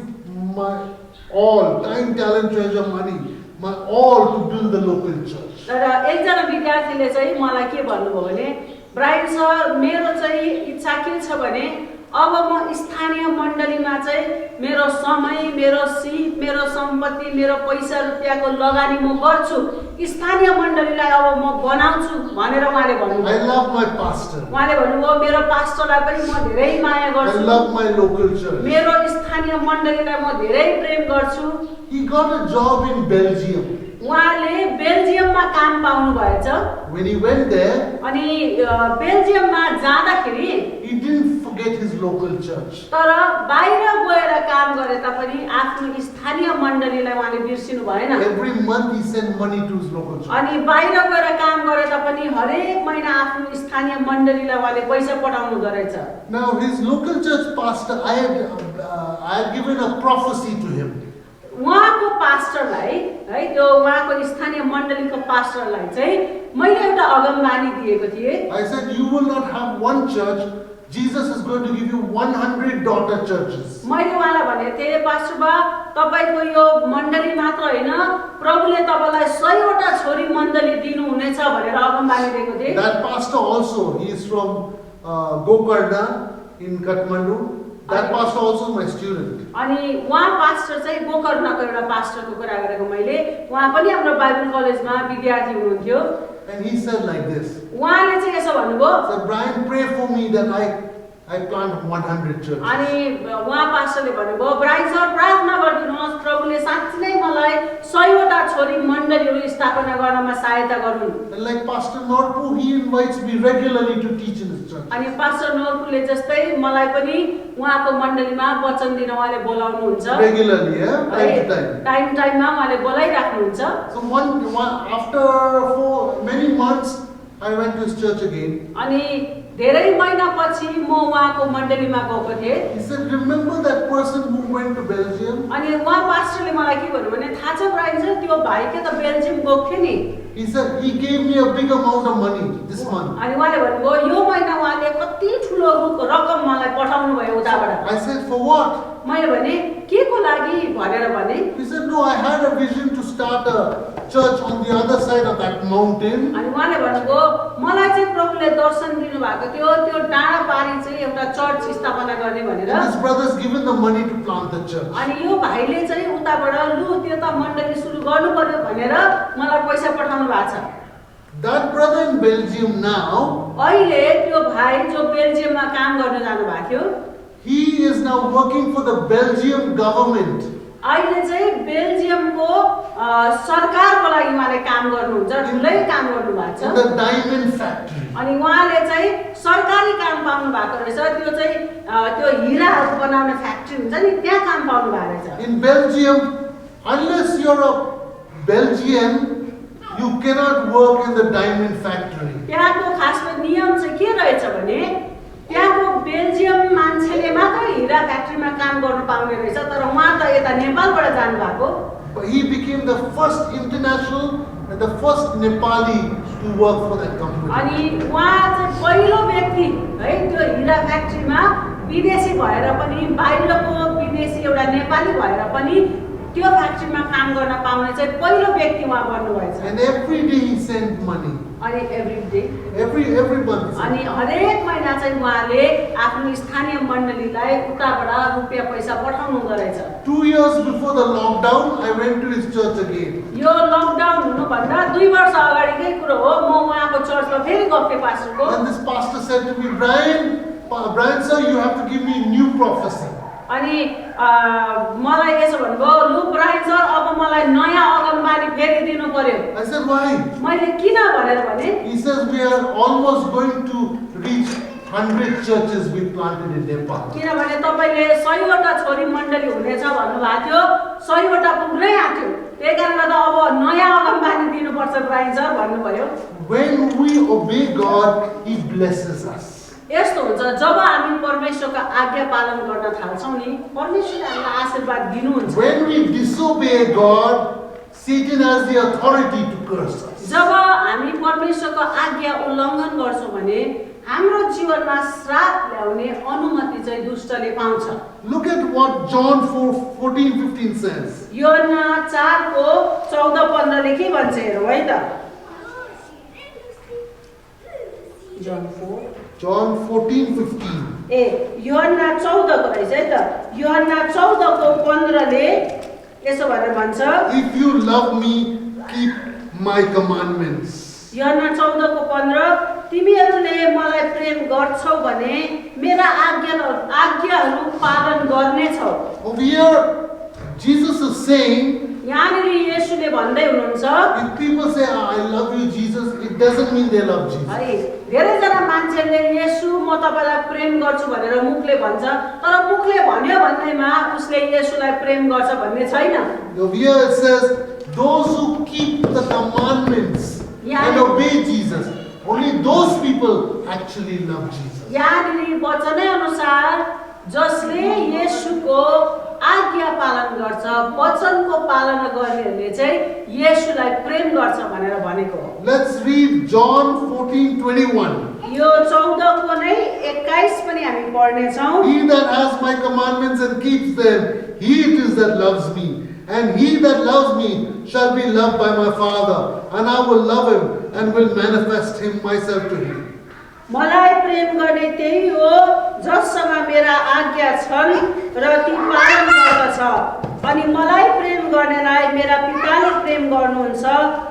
my all, time, talent, treasure, money, my all to build the local church. तर एकजना विद्यार्थीले चाहिँ मलाई के भन्नुभयो भने ब्रायन सर मेरो चाहिँ इच्छा के छ भने अब म स्थानीय मण्डलीमा चाहिँ मेरो समय मेरो सिप मेरो सम्पत्ति मेरो पैसा रुपियाँको लगानी म गर्छु स्थानीय मण्डलीलाई अब म बनाउँछु भनेर उहाँले भन्नुभयो I love my pastor. उहाँले भन्नुभयो मेरो पास्टरलाई पनि म धेरै माया I गर्छु love my local church. मेरो स्थानीय मण्डलीलाई म धेरै प्रेम गर्छु He got a job in Belgium. उहाँले बेल्जियममा काम पाउनु भएछ When he went there, अनि बेल्जियममा जाँदाखेरि he didn't forget his local church. तर बाहिर गएर काम गरे तापनि आफ्नो स्थानीय मण्डलीलाई उहाँले बिर्सिनु भएन Every month he sent money to his local church. अनि बाहिर गएर काम गरे तापनि हरेक महिना आफ्नो स्थानीय मण्डलीलाई उहाँले पैसा पठाउनु गरेछ Now his local church pastor, I had given a prophecy to him. उहाँको पास्टरलाई है त्यो उहाँको स्थानीय मण्डलीको पास्टरलाई चाहिँ मैले एउटा अगमबानी दिएको थिएँ I said, you will not have one church. Jesus is going to give you 100 daughter churches. मैले उहाँलाई भनेको थिएँ पास्टर बा तपाईको यो मण्डली मात्र होइन प्रभुले तपाईलाई 100वटा छोरी मण्डली दिनुहुनेछ भनेर अगमबानी दिएको थिएँ That pastor also, he is from Gokarna in Kathmandu. That pastor also is my student. अनि उहाँ पास्टर चाहिँ गोकर्णको एउटा पास्टरको कुरा गरेको मैले उहाँ पनि हाम्रो बाइबल कलेजमा विद्यार्थी हुनुहुन्थ्यो And he said like this. उहाँले चाहिँ यसो भन्नुभयो So Brian, pray for me that I plant 100 churches. अनि उहाँ पास्टरले भन्नुभयो ब्रायन सर प्रार्थना गरिदिनुहोस् प्रभुले साँच्चै नै मलाई 100वटा छोरी मण्डलीहरू स्थापना गर्नमा सहायता गरून् And like Pastor Norpu, he invites me regularly to teach in his church. अनि पास्टर नोरपुले जस्तै मलाई पनि उहाँको मण्डलीमा वचन दिन उहाँले बोलाउनुहुन्छ Regularly, yeah? Time to time. टाइममा उहाँले बोलाइराख्नुहुन्छ So after many months, I went to his church again. अनि धेरै महिनापछि म उहाँको मण्डलीमा गएको थिएँ He said, remember that person who went to Belgium? अनि उहाँ पास्टरले मलाई के भन्नु भने थाहा छ ब्रायन सर त्यो भाइ के त बेल्जियम गएको थियो नि He said, he gave me a big amount of money this month. अनि उहाँले भन्नुभयो यो महिना उहाँले कति ठुलो रकम मलाई पठाउनु भयो उताबाट I said, for what? मैले भने के को लागि भनेर भने He said, no, I had a vision to start a church on the other side of that mountain. अनि उहाँले भन्नुभयो मलाई चाहिँ प्रभुले दर्शन दिनु भएको थियो त्यो डाँडा पारी चाहिँ एउटा चर्च स्थापना गर्ने भनेर And his brother's given the money to plant the church. अनि यो भाइले चाहिँ उताबाट लु त्यो त मण्डली सुरु गर्नु पर्यो भनेर मलाई पैसा पठाउनु भएको छ That brother in Belgium now, अहिले त्यो भाइ जो बेल्जियममा काम गर्न जानु भएको थियो he is now working for the Belgium government. अहिले चाहिँ बेल्जियमको सरकारको लागि उहाँले काम गर्नुहुन्छ ठुलै काम गर्नु भएको In छ the diamond factory. अनि उहाँले चाहिँ सरकारी काम पाउनु भएको रहेछ त्यो चाहिँ त्यो हिराहरू बनाउने फ्याक्ट्री हुन्छ नि त्यहाँ काम पाउनु भएको रहेछ In Belgium, unless you're a Belgian, you cannot work in the diamond factory. त्यहाँको खासमा नियम चाहिँ के रहेछ भने त्यहाँको बेल्जियम मान्छेले मात्र हिरा फ्याक्ट्रीमा काम गर्नु पाउने रहेछ तर उहाँ त यता नेपालबाट जानु भएको But he became the first international and the first Nepali to work for that company. अनि उहाँ चाहिँ पहिलो व्यक्ति है त्यो हिरा फ्याक्ट्रीमा विदेशी भएर पनि बाहिरको विदेशी एउटा नेपाली भएर पनि त्यो फ्याक्ट्रीमा काम गर्न पाउने चाहिँ पहिलो व्यक्ति उहाँ बन्नुभएछ And every day he sent money. अनि एभ्री डे Every month. अनि हरेक महिना चाहिँ उहाँले आफ्नो स्थानीय मण्डलीलाई उताबाट रुपियाँ पैसा पठाउनु हुँदो रहेछ 2 years before the lockdown, I went to his church again. यो लकडाउन हुनुभन्दा 2 वर्ष अगाडिकै कुरो हो म उहाँको चर्चमा फेरि गएको थिएँ पास्टरको And this pastor said to me, Brian sir, you have to give me new prophecy. अनि मलाई यसो भन्नुभयो लु ब्रायन सर अब मलाई नयाँ अगमबानी फेरि दिनु पर्यो I said, why? मैले किन भनेर भने He says, we are almost going to reach 100 churches we planted in Nepal. किनभने तपाईले 100वटा छोरी मण्डली हुनेछ भन्नुभएको थियो 100वटा पुग्नै आँट्यो त्यही कारणले त अब नयाँ अगमबानी दिनुपर्छ ब्रायन सर भन्नुभयो When we obey God, He blesses us. यस्तो हुन्छ जब हामी परमेश्वरको आज्ञा पालन गर्न थाल्छौं नि परमेश्वरले हामीलाई आशीर्वाद दिनुहुन्छ When we disobey God, Satan has the authority to curse us. जब हामी परमेश्वरको आज्ञा उल्लङ्घन गर्छौं भने हाम्रो जीवनमा श्राप ल्याउने अनुमति चाहिँ दुष्टले पाउँछ। Look at what John 4:14-15 says. यूहन्ना 4:14-15 ले के भन्छ हेरौँ है त। John 14:15. यूहन्ना 14 को रहेछ है त। यूहन्ना 14:15 ले यसो भनेर भन्छ, If you love me, keep my commandments. यूहन्ना 14:15 तिमीहरूले मलाई प्रेम गर्छौ भने मेरा आज्ञाहरू पालन गर्नेछौ। Over here, Jesus is saying, यहाँनिर येशूले भन्दै हुनुहुन्छ, if people say, I love you, Jesus, it doesn't mean they love Jesus. है धेरैजना मान्छेले येशू म तपाईलाई प्रेम गर्छु भनेर मुखले भन्छ, तर मुखले भन्यो भन्दैमा उसले येशूलाई प्रेम गर्छ भन्ने छैन। Over here it says, those who keep the commandments and obey Jesus, only those people actually love Jesus. यहाँनिर वचनै अनुसार जसले येशूको आज्ञा पालन गर्छ, वचनको पालना गर्नेहरूले चाहिँ येशूलाई प्रेम गर्छ भनेर भनेको हो। Let's read John 14:21. यो 14 को नै 21 पनि हामी पढ्ने छौं। He that has my commandments and keeps them, he it is that loves me. And he that loves me shall be loved by my Father, and I will love him and will manifest myself to him. मलाई प्रेम गर्ने त्यही हो जससँग मेरा आज्ञा छन् र ती पालन गर्दछ, अनि मलाई प्रेम गर्नेलाई मेरा पिताले प्रेम गर्नुहुन्छ,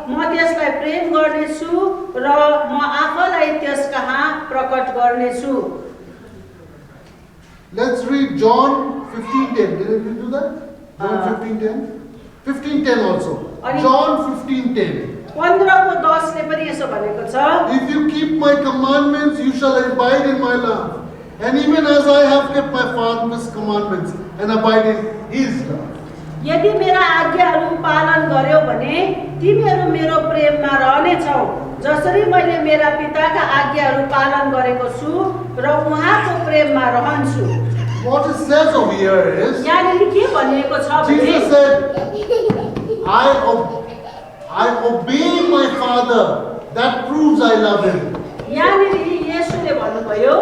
म त्यसलाई प्रेम गर्नेछु र म आफैलाई त्यसकहाँ प्रकट गर्नेछु। Let's read John 15:10. Did we do that? John 15:10. 15:10 also. John 15:10. 15:10 ले पनि यसो भनेको छ, If you keep my commandments, you shall abide in my love. And even as I have kept my Father's commandments and abide in his love. यदि मेरा आज्ञाहरू पालन गर्यौ भने तिमीहरू मेरो प्रेममा रहनेछौ, जसरी मैले मेरा पिताका आज्ञाहरू पालन गरेको छु र उहाँको प्रेममा रहन्छु। What it says over here is, यहाँनिर के भनिएको छ भने Jesus said, I obey my Father. That proves I love him. यहाँनिर येशूले भन्नुभयो,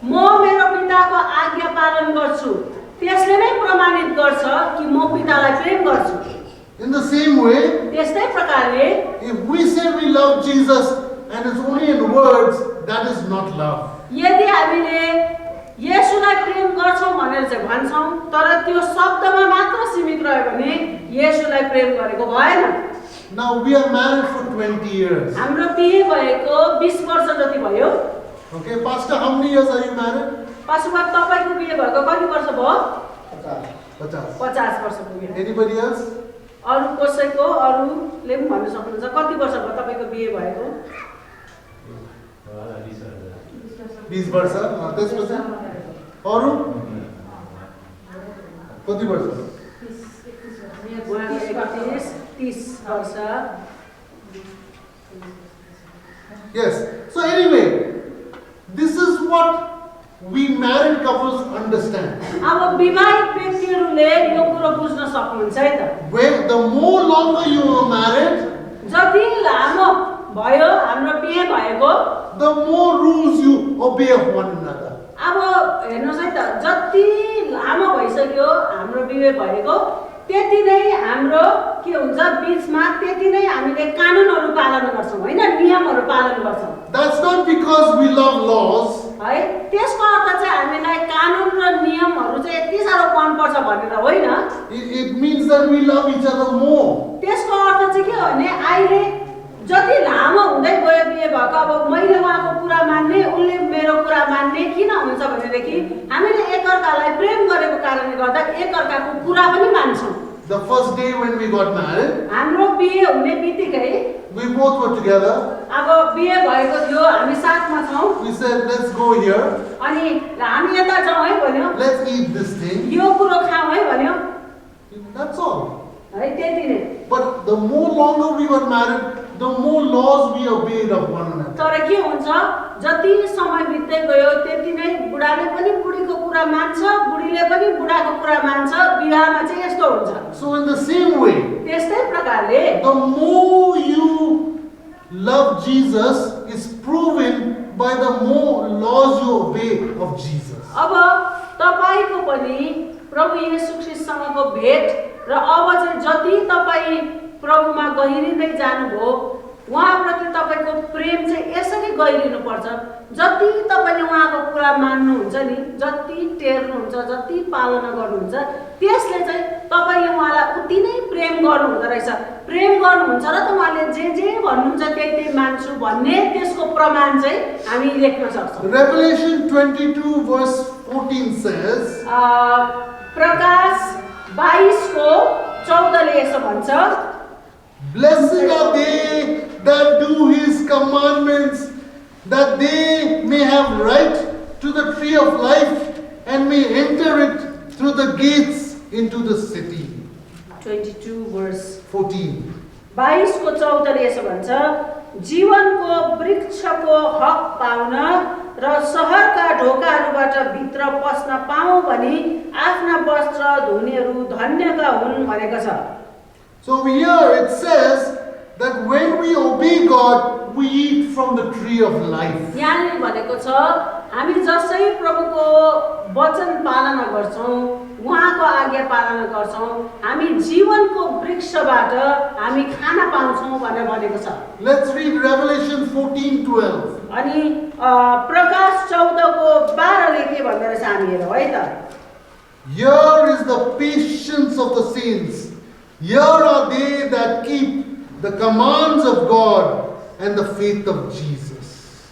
म मेरो पिताको आज्ञा पालन गर्छु, त्यसले नै प्रमाणित गर्छ कि म पितालाई प्रेम गर्छु। In the same way, त्यस्तै प्रकारले if we say we love Jesus and it's only in words, that is not love. यदि हामीले येशूलाई प्रेम गर्छौं भनेर चाहिँ भन्छौं, तर त्यो शब्दमा मात्र सीमित रह्यो भने येशूलाई प्रेम गरेको भएन। Now we are married for 20 years. हाम्रो बिहे भएको 20 वर्ष जति भयो। Okay, Pastor, how many years are you married? Pashupat तपाईको बिहे भएको कति वर्ष भयो? 50. 50 वर्ष पुग्यो। Anybody else? अरु कसैको अरुले पनि भन्न सक्नुहुन्छ कति वर्ष भयो तपाईको बिहे भएको? 20 वर्ष? त्यसपछि अरु कति वर्ष? 30 वर्ष। Yes. So anyway, this is what we married couples understand. अब विवाहित व्यक्तिहरूले यो कुरा बुझ्न सक्नुहुन्छ है त। When the more longer you are married, जति लामो भयो हाम्रो बिहे भएको, the more rules you obey of one another. अब हेर्नुस् है त, जति लामो भइसक्यो हाम्रो बिहे भएको त्यति नै हाम्रो के हुन्छ बीचमा त्यति नै हामीले कानुनहरू पालन गर्छौं हैन, नियमहरू पालन गर्छौं। That's not because we love laws. है त्यसको अर्थ चाहिँ हामीलाई कानुन र नियमहरू चाहिँ यति साह्रो मन पर्छ भनेर होइन। It means that we love each other more. त्यसको अर्थ चाहिँ के हो भने अहिले जति लामो हुँदै गयो बिहे भएको, अब मैले उहाँको कुरा मान्ने उनले मेरो कुरा मान्ने किन हुन्छ भनेदेखि हामीले एकअर्कालाई प्रेम गरेको कारणले गर्दा एकअर्काको कुरा पनि मान्छौं। The first day when we got married, हाम्रो बिहे हुने बित्तिकै we both were together. अब बिहे भएको थियो, हामी साथमा छौं। We said, let's go here. अनि हामी यता जाउँ है भन्यो, Let's eat this thing. यो कुरो खाउँ है भन्यो, That's all. है त्यति नै। But the more longer we got married, the more laws we obeyed of one another. तर के हुन्छ जति समय बित्दै गयो त्यति नै बुढाले पनि बुढीको कुरा मान्छ, बुढीले पनि बुढाको कुरा मान्छ, विवाहमा चाहिँ यस्तो हुन्छ। So in the same way, त्यस्तै प्रकारले the more you love Jesus is proven by the more laws you obey of Jesus. अब तपाईको पनि प्रभु येशू ख्रीष्टसँगको भेट र अब चाहिँ जति तपाईँ प्रभुमा गहिरिँदै जानुभयो उहाँप्रति तपाईको प्रेम चाहिँ यसरी गहिरिनु पर्छ जति तपाईले उहाँको कुरा मान्नुहुन्छ नि जति टेर्नुहुन्छ जति पालना गर्नुहुन्छ त्यसले चाहिँ तपाईले उहाँलाई उति नै प्रेम गर्नुहुँदो रहेछ प्रेम गर्नुहुन्छ र त उहाँले जे भन्नुहुन्छ त्यही मान्छु भन्ने त्यसको प्रमाण चाहिँ हामी देख्न सक्छौँ Revelation 22 verse 14 says, प्रकाश 22 को 14 ले यसो भन्छ Blessed are they that do his commandments, that they may have right to the tree of life and may enter it through the gates into the city. 22 verse 14. 22 को 14 ले यसो भन्छ जीवनको वृक्षको हक पाउन र शहरका ढोकाहरूबाट भित्र पस्न पाऊँ भनी आफ्ना वस्त्र धुनेहरू धन्यका हुन् भनेको छ So here it says that when we obey God, we eat from the tree of life. यहाँले भनेको छ हामी जसै प्रभुको वचन पालना गर्छौं उहाँको आज्ञा पालना गर्छौं हामी जीवनको वृक्षबाट हामी खाना पाउँछौं भनेर भनेको छ Let's read Revelation 14:12. अनि प्रकाश 14 को 12 ले के भन्दो रहेछ हामी हेरौँ है त Here is the patience of the saints. Here are they that keep the commands of God and the faith of Jesus.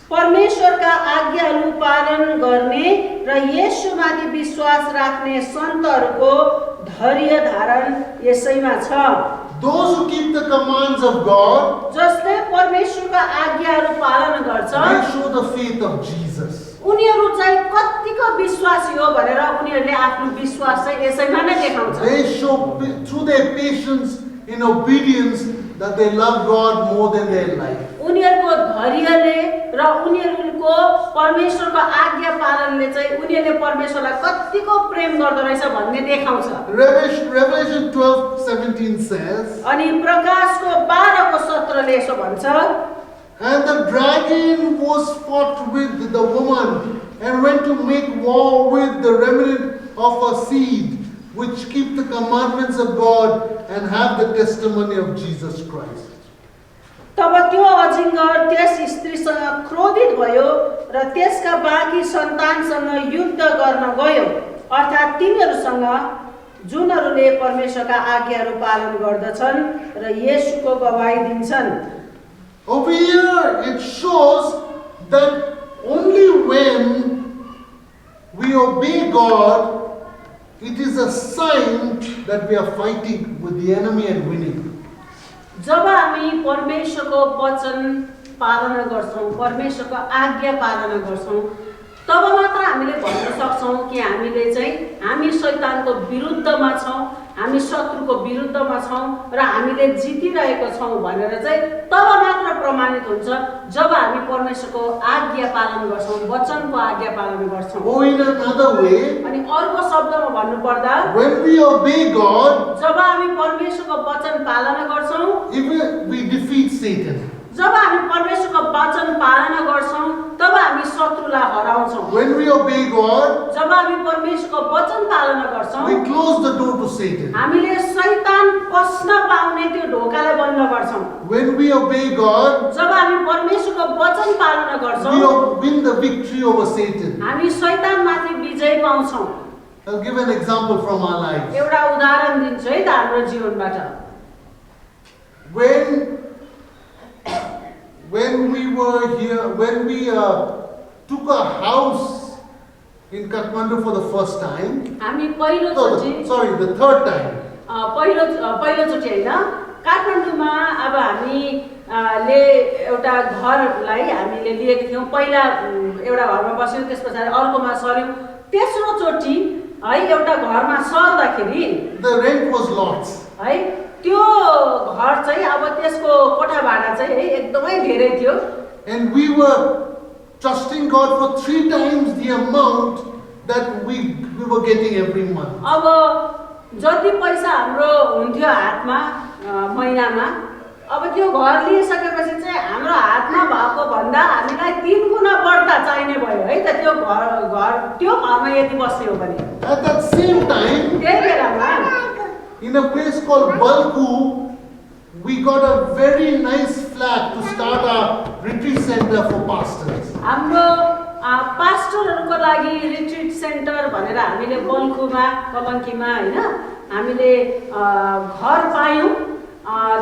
परमेश्वरका आज्ञाहरू पालन गर्ने र येशूमाथि विश्वास राख्ने सन्तहरूको धैर्य धारण यसैमा छ Those who keep the commands of God, जसले परमेश्वरका आज्ञाहरू पालन गर्छ they show the faith of Jesus. उनीहरू चाहिँ कतिको विश्वासी हो भनेर उनीहरूले आफ्नो विश्वास चाहिँ यसैमा नै देखाउँछ They show through their patience in obedience that they love God more than their life. उनीहरूको धैर्यले र उनीहरूको परमेश्वरको आज्ञा पालनले चाहिँ उनीहरूले परमेश्वरलाई कतिको प्रेम गर्दो रहेछ भन्ने देखाउँछ Revelation 12:17 says, अनि प्रकाशको 12 को 17 ले यसो भन्छ And the dragon was fought with the woman and went to make war with the remnant of her seed, which keep the commandments of God and have the testimony of Jesus Christ. तब त्यो अजिङ्गर त्यस स्त्रीसँग क्रोधित भयो र त्यसका बाँकी सन्तानसँग युद्ध गर्न गयो अर्थात् तिनीहरूसँग जुनहरूले परमेश्वरका आज्ञाहरू पालन गर्दछन् र येशूको गवाही दिन्छन् Over here it shows that only when we obey God, it is a sign that we are fighting with the enemy and winning. जब हामी परमेश्वरको वचन पालना गर्छौं परमेश्वरको आज्ञा पालना गर्छौं तब मात्र हामीले भन्न सक्छौं कि हामीले चाहिँ हामी शैतानको विरुद्धमा छौं हामी शत्रुको विरुद्धमा छौं र हामीले जितिरहेको छौं भनेर चाहिँ तब मात्र प्रमाणित हुन्छ जब हामी परमेश्वरको आज्ञा पालन गर्छौं वचनको आज्ञा पालन गर्छौं Or in another way, अनि अर्को शब्दमा भन्नुपर्दा when we obey God, जब हामी परमेश्वरको वचन पालना गर्छौं even we defeat Satan. जब हामी परमेश्वरको वचन पालना गर्छौं तब हामी शत्रुलाई हराउँछौं When we obey God, जब हामी परमेश्वरको वचन पालना गर्छौं we close the door to Satan. हामीले शैतान पस्न पाउने त्यो ढोकालाई बन्द गर्छौं When we obey God, जब हामी परमेश्वरको वचन पालना गर्छौं we win the victory over Satan. हामी शैतानमाथि विजय पाउँछौं I'll give an example from our lives. एउटा उदाहरण दिन्छु है त हाम्रो जीवनबाट When we were here, when we took a house in Kathmandu for the first time, हामी पहिलोचोटि sorry, the third time. पहिलोचोटि हैन काठमाडौँमा अब हामीले एउटा घरलाई हामीले लिएको थियौं पहिला एउटा घरमा बस्यौं त्यसपछि अर्कोमा सर्यौं तेस्रो चोटि है एउटा घरमा सर्दाखेरि The rent was lots. है त्यो घर चाहिँ अब त्यसको कोठा भाडा चाहिँ है एकदमै धेरै थियो And we were trusting God for 3 times the amount that we were getting every month. अब जति पैसा हाम्रो हुन्थ्यो हातमा महिनामा अब त्यो घर लिइसकेपछि चाहिँ हाम्रो हातमा भएको भन्दा हामीलाई 3 गुणा बढ्ता चाहिने भयो है त त्यो त्यो घरमा यदि बस्ने हो भने। At that same time, त्यही बेलामा in a place called Balku, we got a very nice flat to start a retreat center for pastors. हाम्रो पास्टरहरूको लागि रिट्रिट सेन्टर भनेर हामीले बल्कुमा कलङ्कीमा हैन हामीले घर पायौँ।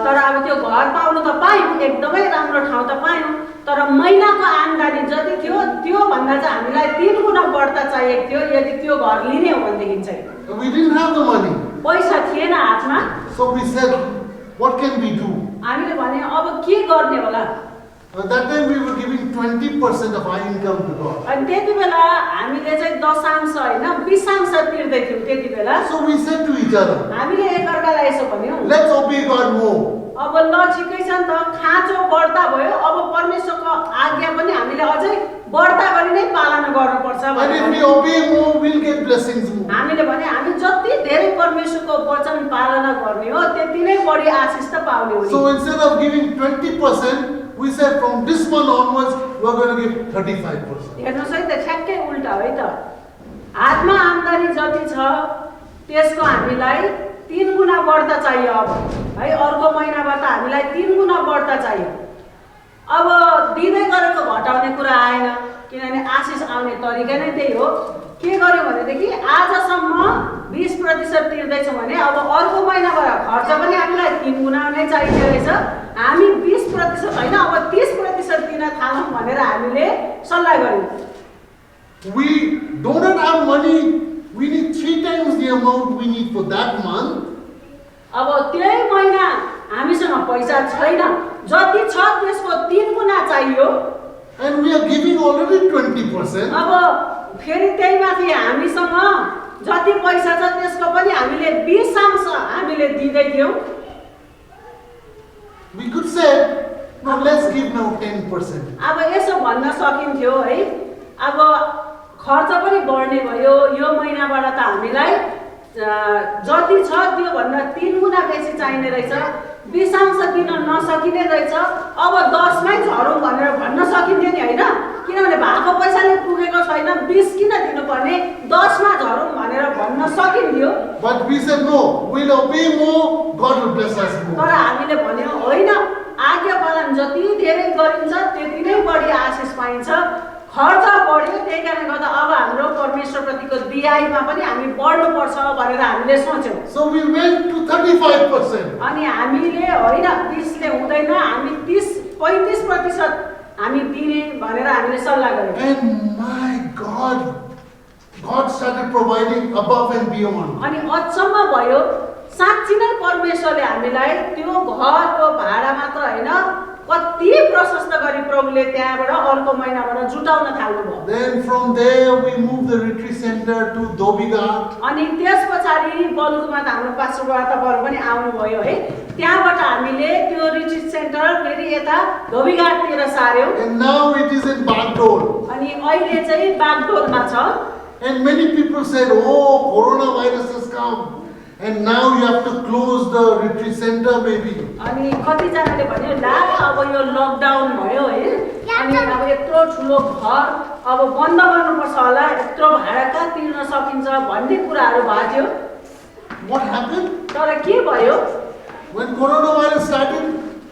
तर अब त्यो घर पाउनु त पायौँ, एकदमै राम्रो ठाउँ त पायौँ, तर महिनाको आम्दानी जति थियो त्यो भन्दा चाहिँ हामीलाई 3 गुणा बढ्ता चाहिएको थियो यदि त्यो घर लिने हो भनेदेखि चाहिँ। We didn't have the money. पैसा थिएन हातमा। So we said, what can we do? हामीले भने अब के गर्ने होला? At that time we were giving 20% of our income to God. अनि त्यति बेला हामीले चाहिँ दशांश हैन 20% तिर्दै थियौँ त्यति बेला। So we said to each other, हामीले एकअर्कालाई यसो भन्यौँ, let's obey God more. अब ल ठिकै छ नि त, खाँचो बढ्ता भयो, अब परमेश्वरको आज्ञा पनि हामीले अझै बढ्ता गरी नै पालन गर्नुपर्छ And भनेर। if we obey more, we'll get blessings more. हामीले भने हामी जति धेरै परमेश्वरको वचन पालना गर्ने हो त्यति नै बढी आशिष त पाउने हो नि। So instead of giving 20%, we said from this month onwards, we're going to give 35%. हेर्नुहोस् है त, ठ्याक्कै उल्टा है त। हातमा आम्दानी जति छ त्यसको हामीलाई 3 गुणा बढ्ता चाहियो अब है। अर्को महिनाबाट हामीलाई 3 गुणा बढ्ता चाहियो। अब दिँदै गरेको घटाउने कुरा आएन, किनभने आशिष आउने तरिका नै त्यही हो। के गर्यो भनेदेखि आजसम्म 20% तिर्दैछौँ भने अब अर्को महिनाबाट खर्च पनि हामीलाई 3 गुणा नै चाहिने रहेछ। हामी 20% होइन अब 30% दिन थालौँ भनेर हामीले सल्लाह गर्यौँ। We do not have money. We need 3 times the amount we need for that month. अब त्यही महिना हामीसँग पैसा छैन, जति छ त्यसको 3 गुणा चाहियो। And we are giving already 20%. अब फेरि त्यही माथि हामीसँग जति पैसा छ त्यसको पनि हामीले 20% हामीले दिँदै थियौँ। We could say, no, let's give now 10%. अब यसो भन्न सकिन्थ्यो है, अब खर्च पनि बढ्ने भयो, यो महिनाबाट त हामीलाई जति छ त्यो भन्दा 3 गुणा बेसी चाहिने रहेछ। 20% दिन नसकिने रहेछ, अब 10 मै झरौँ भनेर भन्न सकिन्थ्यो नि हैन, किनभने भएको पैसाले पुगेको छैन, 20 किन दिनुपर्ने, 10 मा झरौँ भनेर भन्न सकिन्थ्यो। But we said, no, we'll obey more, God will bless us तर more. हामीले भन्यौँ होइन, आज्ञा पालन जति धेरै गरिन्छ त्यति नै बढी आशिष पाइन्छ। खर्च बढ्यो, त्यही कारणले गर्दा अब हाम्रो परमेश्वरप्रतिको दियाइमा पनि हामी बढ्नुपर्छ भनेर हामीले सोच्यौँ। So we went to 35%. अनि हामीले होइन 20 ले हुँदैन, हामी 35% हामी दिने भनेर हामीले सल्लाह गर्यौँ। And my God, God started providing above and beyond. अनि अचम्म भयो, साँच्चै नै परमेश्वरले हामीलाई त्यो घरको भाडा मात्र होइन कति प्रशस्त गरी प्रभुले त्यहाँबाट अर्को महिनाबाट जुटाउन थाल्नुभयो। Then from there we moved the retreat center to Dobighat. अनि त्यस पछाडि बल्कुमा त हाम्रो पास्टरबाट तपाईँहरू पनि आउनुभयो है, त्यहाँबाट हामीले त्यो रिट्रिट सेन्टर फेरि यता धोबीघाटतिर सार्यौँ। And now it is in Bagdol. अनि अहिले चाहिँ बागडोलमा छ। And many people said, oh, coronavirus has come. And now you have to close the retreat center maybe. अनि कतिजनाले भन्यो ला अब यो लकडाउन भयो है, अनि अब यत्रो ठुलो घर अब बन्द गर्नुपर्छ होला, यत्रो भाडा कहाँ तिर्न सकिन्छ भन्ने कुराहरू भएको थियो। What happened? तर के भयो, When coronavirus started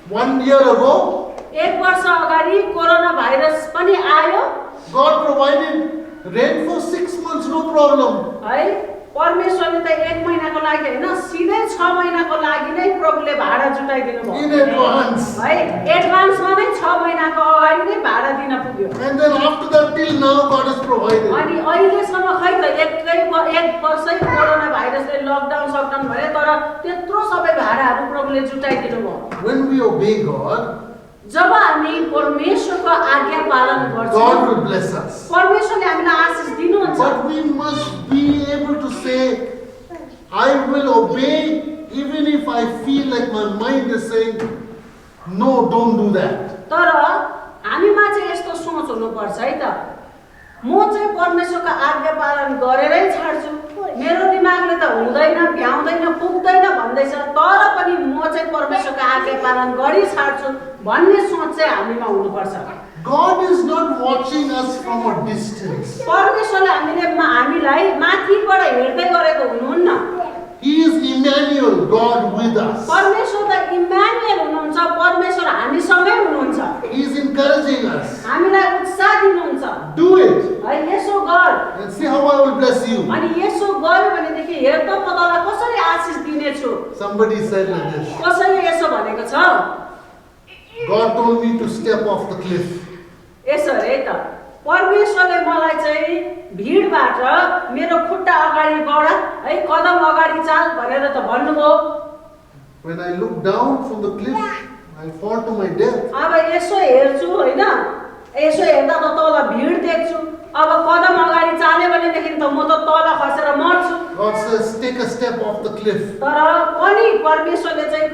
1 year ago, 1 वर्ष अगाडि कोरोना भाइरस पनि आयो God provided rent for 6 months, no problem. है। परमेश्वरले त 1 महिनाको लागि होइन, सिधै 6 महिनाको लागि नै प्रभुले भाडा जुटाइदिनु भयो In advance. है। एडभान्समा नै 6 महिनाको अगाडि नै भाडा दिन पुग्यो। And then after that till now God has provided. अनि अहिलेसम्म खै त 1 वर्षै कोरोना भाइरसले लकडाउन सक्डाउन भयो, तर त्यत्रो सबै भाडाहरू प्रभुले जुटाइदिनु भयो। When we obey God, जब हामी परमेश्वरको आज्ञा पालन गर्छौँ God will bless us. परमेश्वरले हामीलाई आशिष दिनुहुन्छ। But we must be able to say, I will obey even if I feel like my mind is saying, no, don't do that. तर हामीमा चाहिँ यस्तो सोच हुनुपर्छ है त, म चाहिँ परमेश्वरको आज्ञा पालन गरेरै छाड्छु, म मेरो दिमागले त हुँदैन, भ्याउँदैन, पुग्दैन भन्दैछ, तर पनि म चाहिँ परमेश्वरको आज्ञा पालन गरी छाड्छु भन्ने सोच चाहिँ हामीमा हुनुपर्छ। God is not watching us from a distance. परमेश्वरले हामीलाई माथिबाट हेर्दै गरेको हुनुहुन्न। He is Emmanuel, God with us. परमेश्वर त इम्मानुएल हुनुहुन्छ, परमेश्वर हामीसँगै हुनुहुन्छ। He is encouraging us. हामीलाई उत्साह दिनुहुन्छ। Do it है यसो गर and see how I will bless you. अनि यसो गर्यो भनेदेखि हेर त म तँलाई कसरी आशिष दिनेछु। Somebडी said like this. कसैले यसो भनेको छ, God told me to step off the cliff. यसो रे त परमेश्वरले मलाई चाहिँ भिडबाट मेरो खुट्टा अगाडि बढ है, कदम अगाडि चाल भनेर त भन्नुभयो। When I look down from the cliff, I fall to my death. अब यसो हेर्छु हैन, यसो हेर्दा त तल भिड देख्छु, अब कदम अगाडि चाल्यो भनेदेखि त म त तल खसेर मर्छु। God says, take a step off the cliff. तर पनि परमेश्वरले चाहिँ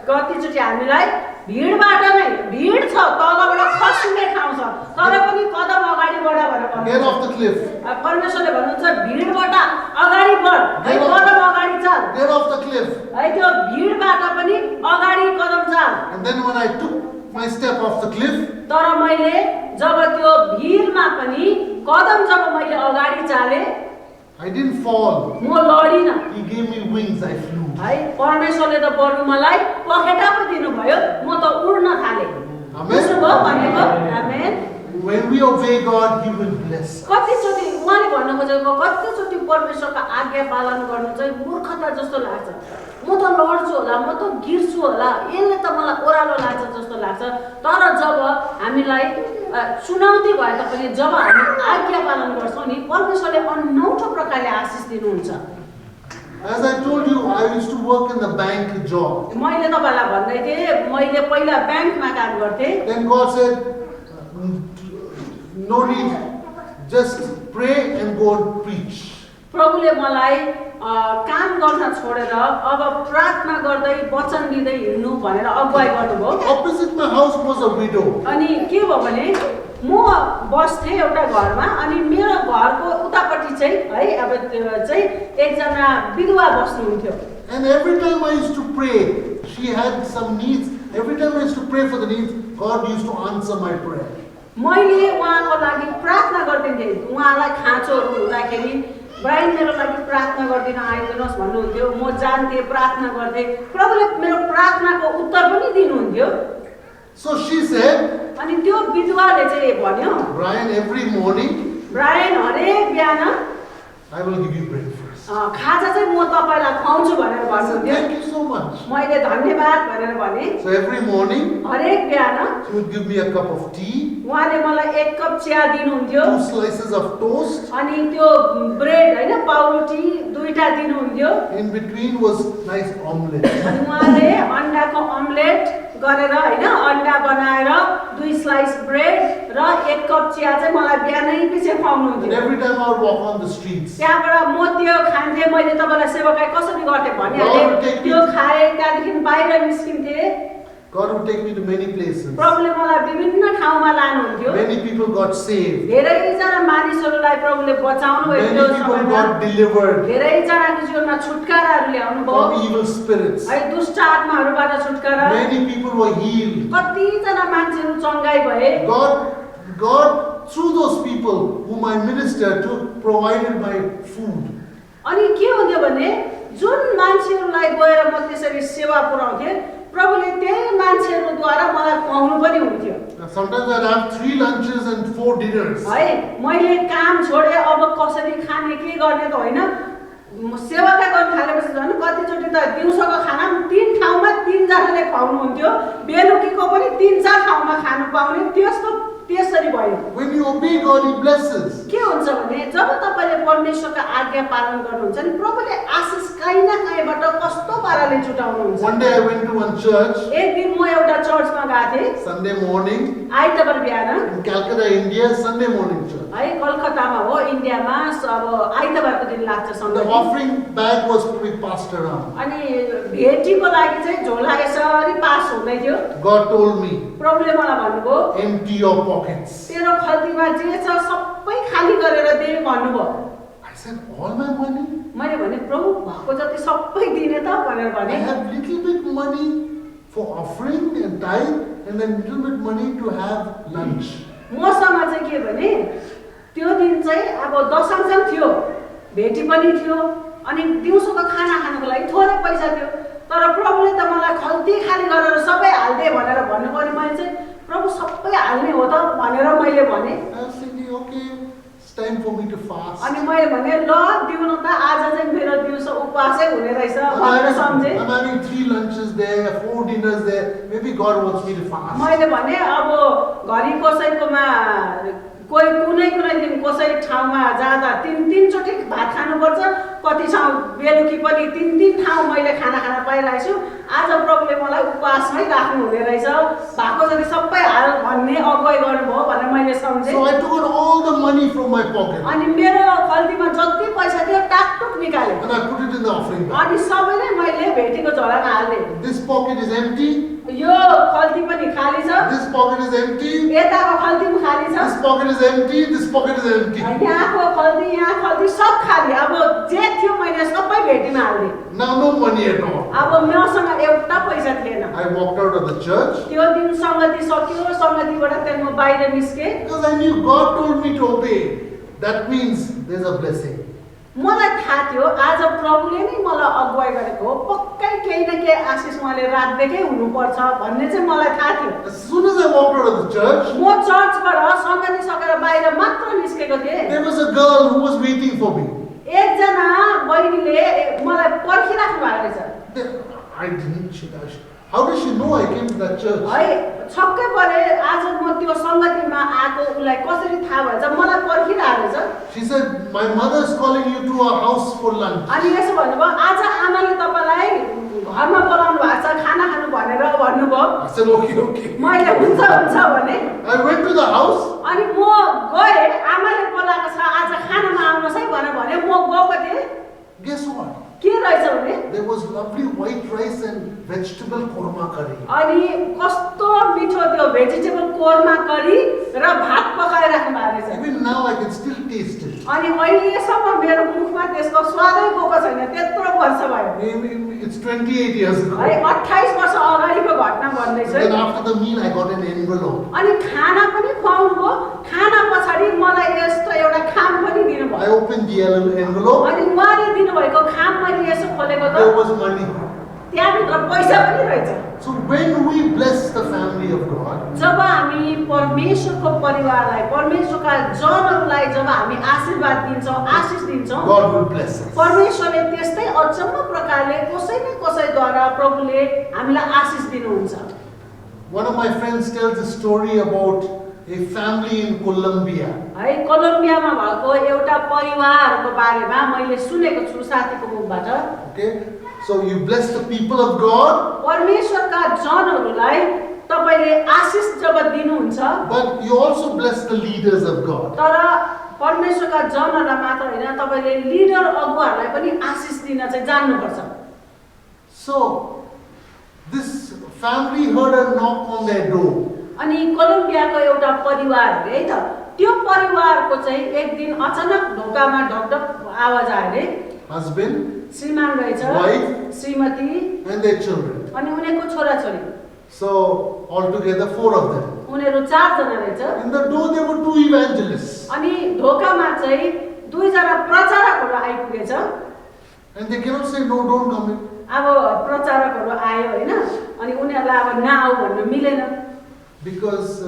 कतिचोटि हामीलाई भिडबाट नै, भिड छ तलबाट खस्ने ठाउँ छ, तर पनि कदम अगाडि बढ भनेर Get भन्नुहुन्छ। off the cliff. परमेश्वरले भन्नुहुन्छ भिडबाट अगाडि बढ है, कदम अगाडि चाल Get off the cliff. है, त्यो भिडबाट पनि अगाडि कदम चाल। And then when I took my step off the cliff, तर मैले जब त्यो भिडमा पनि कदम जब मैले अगाडि चाले, I didn't fall. म लडिन He gave me wings, I flew. है, परमेश्वरले त बरु मलाई पखेटा पो दिनुभयो, म त उड्न थाले। Amen. त्यसो भयो भनेको आमेन। When we obey God, He will bless us. कतिचोटि उहाँले भन्नु खोजेको, कतिचोटि परमेश्वरको आज्ञा पालन गर्नु चाहिँ मूर्खता जस्तो लाग्छ। म त लड्छु होला, म त गिर्छु होला, यसले त मलाई ओह्रालो लाग्छ जस्तो लाग्छ। तर जब हामीलाई चुनौती भए तापनि जब हामी आज्ञा पालन गर्छौँ नि, परमेश्वरले अनौठो प्रकारले आशिष दिनुहुन्छ। As I told you, I used to work in the bank job. मैले तपाईँलाई भन्दै थिएँ, मैले पहिला ब्याङ्कमा काम गर्थेँ। Then God said, no need, just pray and go and preach. प्रभुले मलाई काम गर्न छोडेर अब प्रार्थना गर्दै वचन दिँदै हिँड्नु भनेर अगुवाई गर्नुभयो। Opposite my house was a widow. अनि के भयो भने म बस्थेँ एउटा घरमा, अनि मेरो घरको उतापट्टि चाहिँ है अब त्यो चाहिँ एकजना विधवा बस्नुहुन्थ्यो। And every time I used to pray, she had some needs. Every time I used to pray for the needs, God used to answer my prayer. मैले उहाँको लागि प्रार्थना गरिदिन्थेँ। उहाँलाई खाँचोहरू हुँदाखेरि ब्राइन मेरो लागि प्रार्थना गरिदिन आइदिनुहोस् भन्नुहुन्थ्यो। म जान्थेँ, प्रार्थना गर्थेँ, प्रभुले मेरो प्रार्थनाको उत्तर पनि दिनुहुन्थ्यो। So she said, अनि त्यो विधवाले चाहिँ भन्यो, Brian, every morning ब्रायन हरेक बिहान I will give you breakfast. खाजा चाहिँ म तपाईँलाई खुवाउँछु भनेर I said, भन्नुहुन्थ्यो। thank you so much. मैले धन्यवाद भनेर भने। So every morning, हरेक बिहान she would give me a cup of tea, उहाँले मलाई एक कप चिया दिनुहुन्थ्यो, 2 slices of toast. अनि त्यो ब्रेड होइन पाउरोटी दुईटा दिनुहुन्थ्यो। In between was nice omelette. अनि उहाँले अन्डाको अमलेट गरेर होइन, अन्डा बनाएर 2 स्लाइस ब्रेड र एक कप चिया चाहिँ मलाई बिहानै पछि And खुवाउनुहुन्थ्यो। every time I would walk on the streets, त्यहाँबाट म त्यो खान्थेँ। मैले तपाईँलाई सेवाकाई कसरी गर्थेँ भनिहालेँ। त्यो खाएँ, त्यहाँदेखि बाहिर निस्किन्थेँ। God would take me to many places. प्रभुले मलाई विभिन्न ठाउँमा लानुहुन्थ्यो। Many people got saved. धेरैजना मानिसहरूलाई प्रभुले बचाउनु भयो। Many त्यो people समयमा got delivered धेरैजनाको जीवनमा छुटकाराहरू ल्याउनु भयो from evil spirits. है, दुष्ट आत्माहरूबाट छुटकारा। Many people were healed. कतिजना मान्छेहरू चङ्गाई भए। God, through those people whom I ministered to, provided my food. अनि के हुन्थ्यो भने जुन मान्छेहरूलाई गएर म त्यसरी सेवा पुर्याउँथेँ, प्रभुले त्यही मान्छेहरूद्वारा मलाई खुवाउनु पनि हुन्थ्यो। Sometimes I'd have 3 lunches and 4 dinners. है, मैले काम छोडेँ, अब कसरी खाने के गर्ने त होइन। सेवाका गर्न थालेपछि झन् कतिचोटि त दिउँसोको खाना 3 ठाउँमा 3 जनाले खुवाउनुहुन्थ्यो, बेलुकीको पनि 3-4 ठाउँमा खानु पाउने, त्यसरी भयो। When you obey God, He blesses. के हुन्छ भने जब तपाईँले परमेश्वरको आज्ञा पालन गर्नुहुन्छ नि, प्रभुले आशिष कहीँ न कहीँबाट कस्तो पाराले जुटाउनुहुन्छ। One day I went to one church, एक दिन म एउटा चर्चमा गएको थिएँ, Sunday morning, आइतबार बिहान in Calcutta, India, Sunday morning church. है, कलकत्तामा हो, इन्डियामा। अब आइतबारको दिन लाग्छ The Sunday. offering bag was to be passed around. अनि भेटीको लागि चाहिँ झोला यसरी पास हुँदै थियो। God told me, प्रभुले मलाई भन्नुभयो, empty your pockets. तेरो खल्तीमा जे छ सबै खाली गरेर दे भन्नुभयो। I I said, all my money? मैले भने प्रभु भएको जति सबै दिने त भनेर I भने have little bit money for offering and tithe and then little bit money to have lunch. मसँग चाहिँ के भने त्यो दिन चाहिँ अब दशमसम थियो, भेटी पनि थियो, अनि दिउँसोको खाना खानको लागि थोरै पैसा थियो, तर प्रभुले त मलाई खल्ती खाली गरेर सबै हाल्दे भनेर भन्नुभयो। मैले चाहिँ प्रभु सबै हाल्ने हो त भनेर मैले भने। I was thinking, okay, it's time for me to fast. अनि मैले भने ल दिउनु त आज चाहिँ मेरो दिउँसो उपवासै हुने रहेछ भनेर सम्झे। I'm having 3 lunches there, 4 dinners there. Maybe God wants me to fast. मैले भने अब घरि कसैकोमा कोही कुनै दिन कसै ठाउँमा जाँदा 3 चोटि भात खानुपर्छ, कति ठाउँ बेलुकी पनि 3 ठाउँ मैले खाना खान पाइरहेको छु। आज प्रभुले मलाई उपवासमै राख्नु हुने रहेछ, भएको जति सबै हाल भन्ने अगुवाई गर्नुभयो भनेर मैले सम्झेँ। So I took out all the money from my pocket अनि मेरो खल्तीमा जति पैसा थियो टाकटुक निकालेँ and I put it in the offering bag. अनि सबै नै मैले भेटीको झोलामा हाल्देँ। This pocket is empty. यो खल्ती पनि खाली छ, This pocket is empty. यताको खल्ती पनि खाली छ, This pocket is empty. This pocket is empty. यहाँको खल्ती यहाँ खल्ती सब खाली। अब जे थियो मैले सबै भेटीमा हाल्दिएँ। Now no money at all. अब मसँग एउटा पैसा थिएन। I walked out of the church त्यो दिन सङ्गति सक्यो, सङ्गतिबाट त्यहाँ म बाहिर निस्केँ because I knew God told me to obey. That means there's a blessing. मलाई थाहा थियो आज प्रभुले नै मलाई अगुवाई गरेको हो, पक्कै केही न केही आशिष उहाँले राख्दैकै हुनुपर्छ भन्ने चाहिँ मलाई थाहा थियो। As soon as I walked out of the church, म चर्चबाट सङ्गति सकेर बाहिर मात्र निस्केको थिएँ। there was a girl who was waiting for me. एकजना बहिनीले मलाई पर्खिराख्नु भएको रहेछ। I didn't. How did she know I came to that church? है छक्कै परे आज म त्यो सङ्गतिमा आएको उसलाई कसरी थाहा भएछ, मलाई पर्खिरहेको रहेछ। She said, my mother is calling you to our house for lunch. अनि यसो भन्नुभयो आज आमाले तपाईँलाई घरमा बोलाउनु भएको छ खाना खानु भनेर भन्नुभयो। I said, okay. मैले हुन्छ भने I went to the house. अनि म गएँ, आमाले बोलाएको छ आज खानामा आउनुहोस् है भनेर भने म गएको थिएँ। Guess what? के रहेछ भने There was lovely white rice and vegetable korma curry. अनि कस्तो मिठो त्यो भेजिटेबल कोरमा करी र भात पकाइराख्नु भएको रहेछ। Even now I can still taste it. अनि अहिलेसम्म मेरो मुखमा त्यसको स्वादै गएको छैन, त्यत्रो वर्ष भयो। It's 28 years ago. है 28 वर्ष अगाडिको घटना भन्दैछु। Then after the meal I got an envelope. अनि खाना पनि खुवाउनुभयो, खाना पछाडि मलाई यस्तो एउटा खाम पनि दिनुभयो। I opened the envelope. अनि उहाँले दिनुभएको खाम मैले यसो खोलेको त There was money. त्यहाँभित्र पैसा पनि रहेछ। So when we bless the family of God, जब हामी परमेश्वरको परिवारलाई, परमेश्वरका जनहरूलाई जब हामी आशीर्वाद दिन्छौँ, आशिष दिन्छौँ, God will bless us. परमेश्वरले त्यस्तै अचम्म प्रकारले कसै न कसैद्वारा प्रभुले हामीलाई आशिष दिनुहुन्छ। One of my friends tells a story about a family in Colombia. है कोलम्बियामा भएको एउटा परिवारको बारेमा मैले सुनेको छु साथीको मुखबाट। Okay? So you bless the people of God, परमेश्वरका जनहरूलाई तपाईले आशिष जब दिनुहुन्छ, but you also bless the leaders of God. तर परमेश्वरका जनहरूलाई मात्र हैन, तपाईले लिडर अगुवाहरूलाई पनि आशिष दिन चाहिँ जान्नुपर्छ। So this family heard a knock on their door. अनि कोलम्बियाको एउटा परिवार है त, त्यो परिवारको चाहिँ एक दिन अचानक ढोकामा ढकढक आवाज आयो रे। Husband, श्रीमान रहेछ, wife, श्रीमती and their children. अनि उनीहरूको छोराछोरी, So altogether 4 of them. उनीहरू 4 जना रहेछ। In the door there were 2 evangelists. अनि ढोकामा चाहिँ 2 जना प्रचारकहरू आइपुगेछ। And they cannot say no, don't come in. अब प्रचारकहरू आयो हैन, अनि उनीहरूलाई अब नआऊ भन्न मिलेन। Because,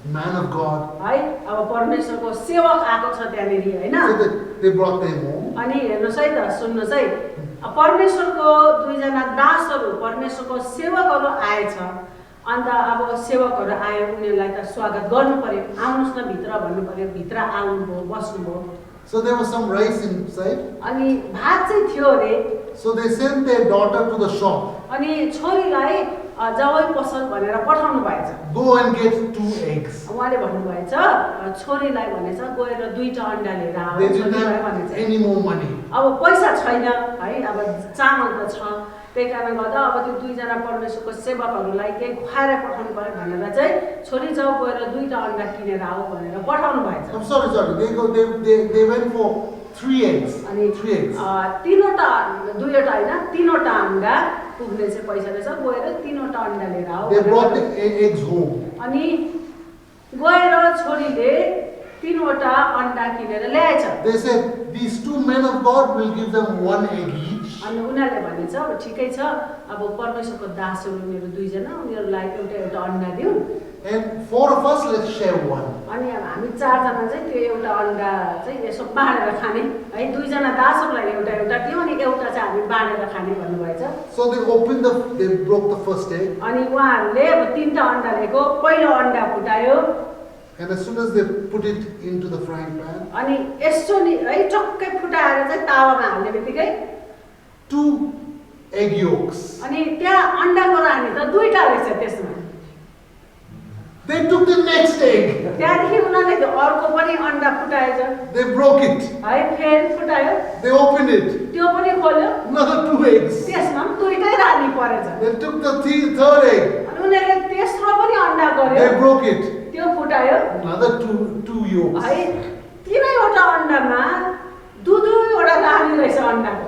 man of God. है अब परमेश्वरको सेवक आएको छ त्यहाँनेरि हैन। So they brought them home. अनि हेर्नुहोस् है त, सुन्नुहोस् है, परमेश्वरको 2 जना दासहरू, परमेश्वरको सेवकहरू आएछ। अन्त अब सेवकहरू आयो, उनीहरूलाई त स्वागत गर्नु पर्यो, आउनुहोस् न भित्र भन्नु पर्यो, भित्र आउनुभयो, बस्नुभयो। So there was some rice inside. अनि भात चाहिँ थियो अरे। So they sent their daughter to the shop. अनि छोरीलाई जवै पसल भनेर पठाउनु भएछ। Go and get 2 eggs. उहाँले भन्नुभएछ छोरीलाई भनेछ गएर 2टा अण्डा लिएर आऊ They didn't छोरीलाई have भनेछ। any more money. अब पैसा छैन है, अब चामल त छ, त्यही कारणले गर्दा अब त्यो दुईजना परमेश्वरको सेवकहरूलाई केही खुवाएर पठाउनु पर्यो भनेर चाहिँ छोरी जाऊ गएर 2टा अन्डा किनेर आऊ भनेर पठाउनु भएछ। I'm sorry. They went for 3 eggs. अनि 3 eggs. 3वटा 2वटा होइन 3वटा अन्डा पुग्ने चाहिँ पैसा रहेछ, गएर 3वटा अन्डा लिएर आऊ। They brought the eggs home. अनि गएर छोरीले 3वटा अन्डा किनेर ल्याएछ। They said these 2 men of God will give them 1 egg each. अनि उनीहरूले भनेछ अब ठिकै छ, अब परमेश्वरको दासहरू उनीहरू 2जना, उनीहरूलाई एउटा अन्डा दिउँ And 4 of us, let's share 1. अनि अब हामी 4जना चाहिँ त्यो एउटा अन्डा चाहिँ यसो बाँडेर खाने है, 2जना दासहरूलाई एउटा दिउँ अनि एउटा चाहिँ हामी बाँडेर खाने भन्नुभएछ। So they broke the first egg. अनि उहाँहरूले अब 3टा अन्डा लिएको, पहिलो अन्डा फुटायो And as soon as they put it into the frying pan, अनि यसो नि है टक्कै फुटाएर चाहिँ तावामा हाल्ने बित्तिकै 2 egg yolks. अनि त्यहाँ अन्डाको रानी त 2टा रहेछ त्यसमा। They took the next egg. त्यहाँदेखि उनीहरूले त्यो अर्को पनि अन्डा फुटाएछ They broke it. है, फेरि फुटायो, They opened it. त्यो पनि खोल्यो, Another 2 eggs. त्यसमा पनि 2टै रानी परेछ। They took the third egg. अनि उनीहरूले तेस्रो पनि अन्डा गर्यो, They broke it. त्यो फुटायो Another two yolks. है, 3वटा अन्डामा 2-2वटा रानी रहेछ अन्डाको।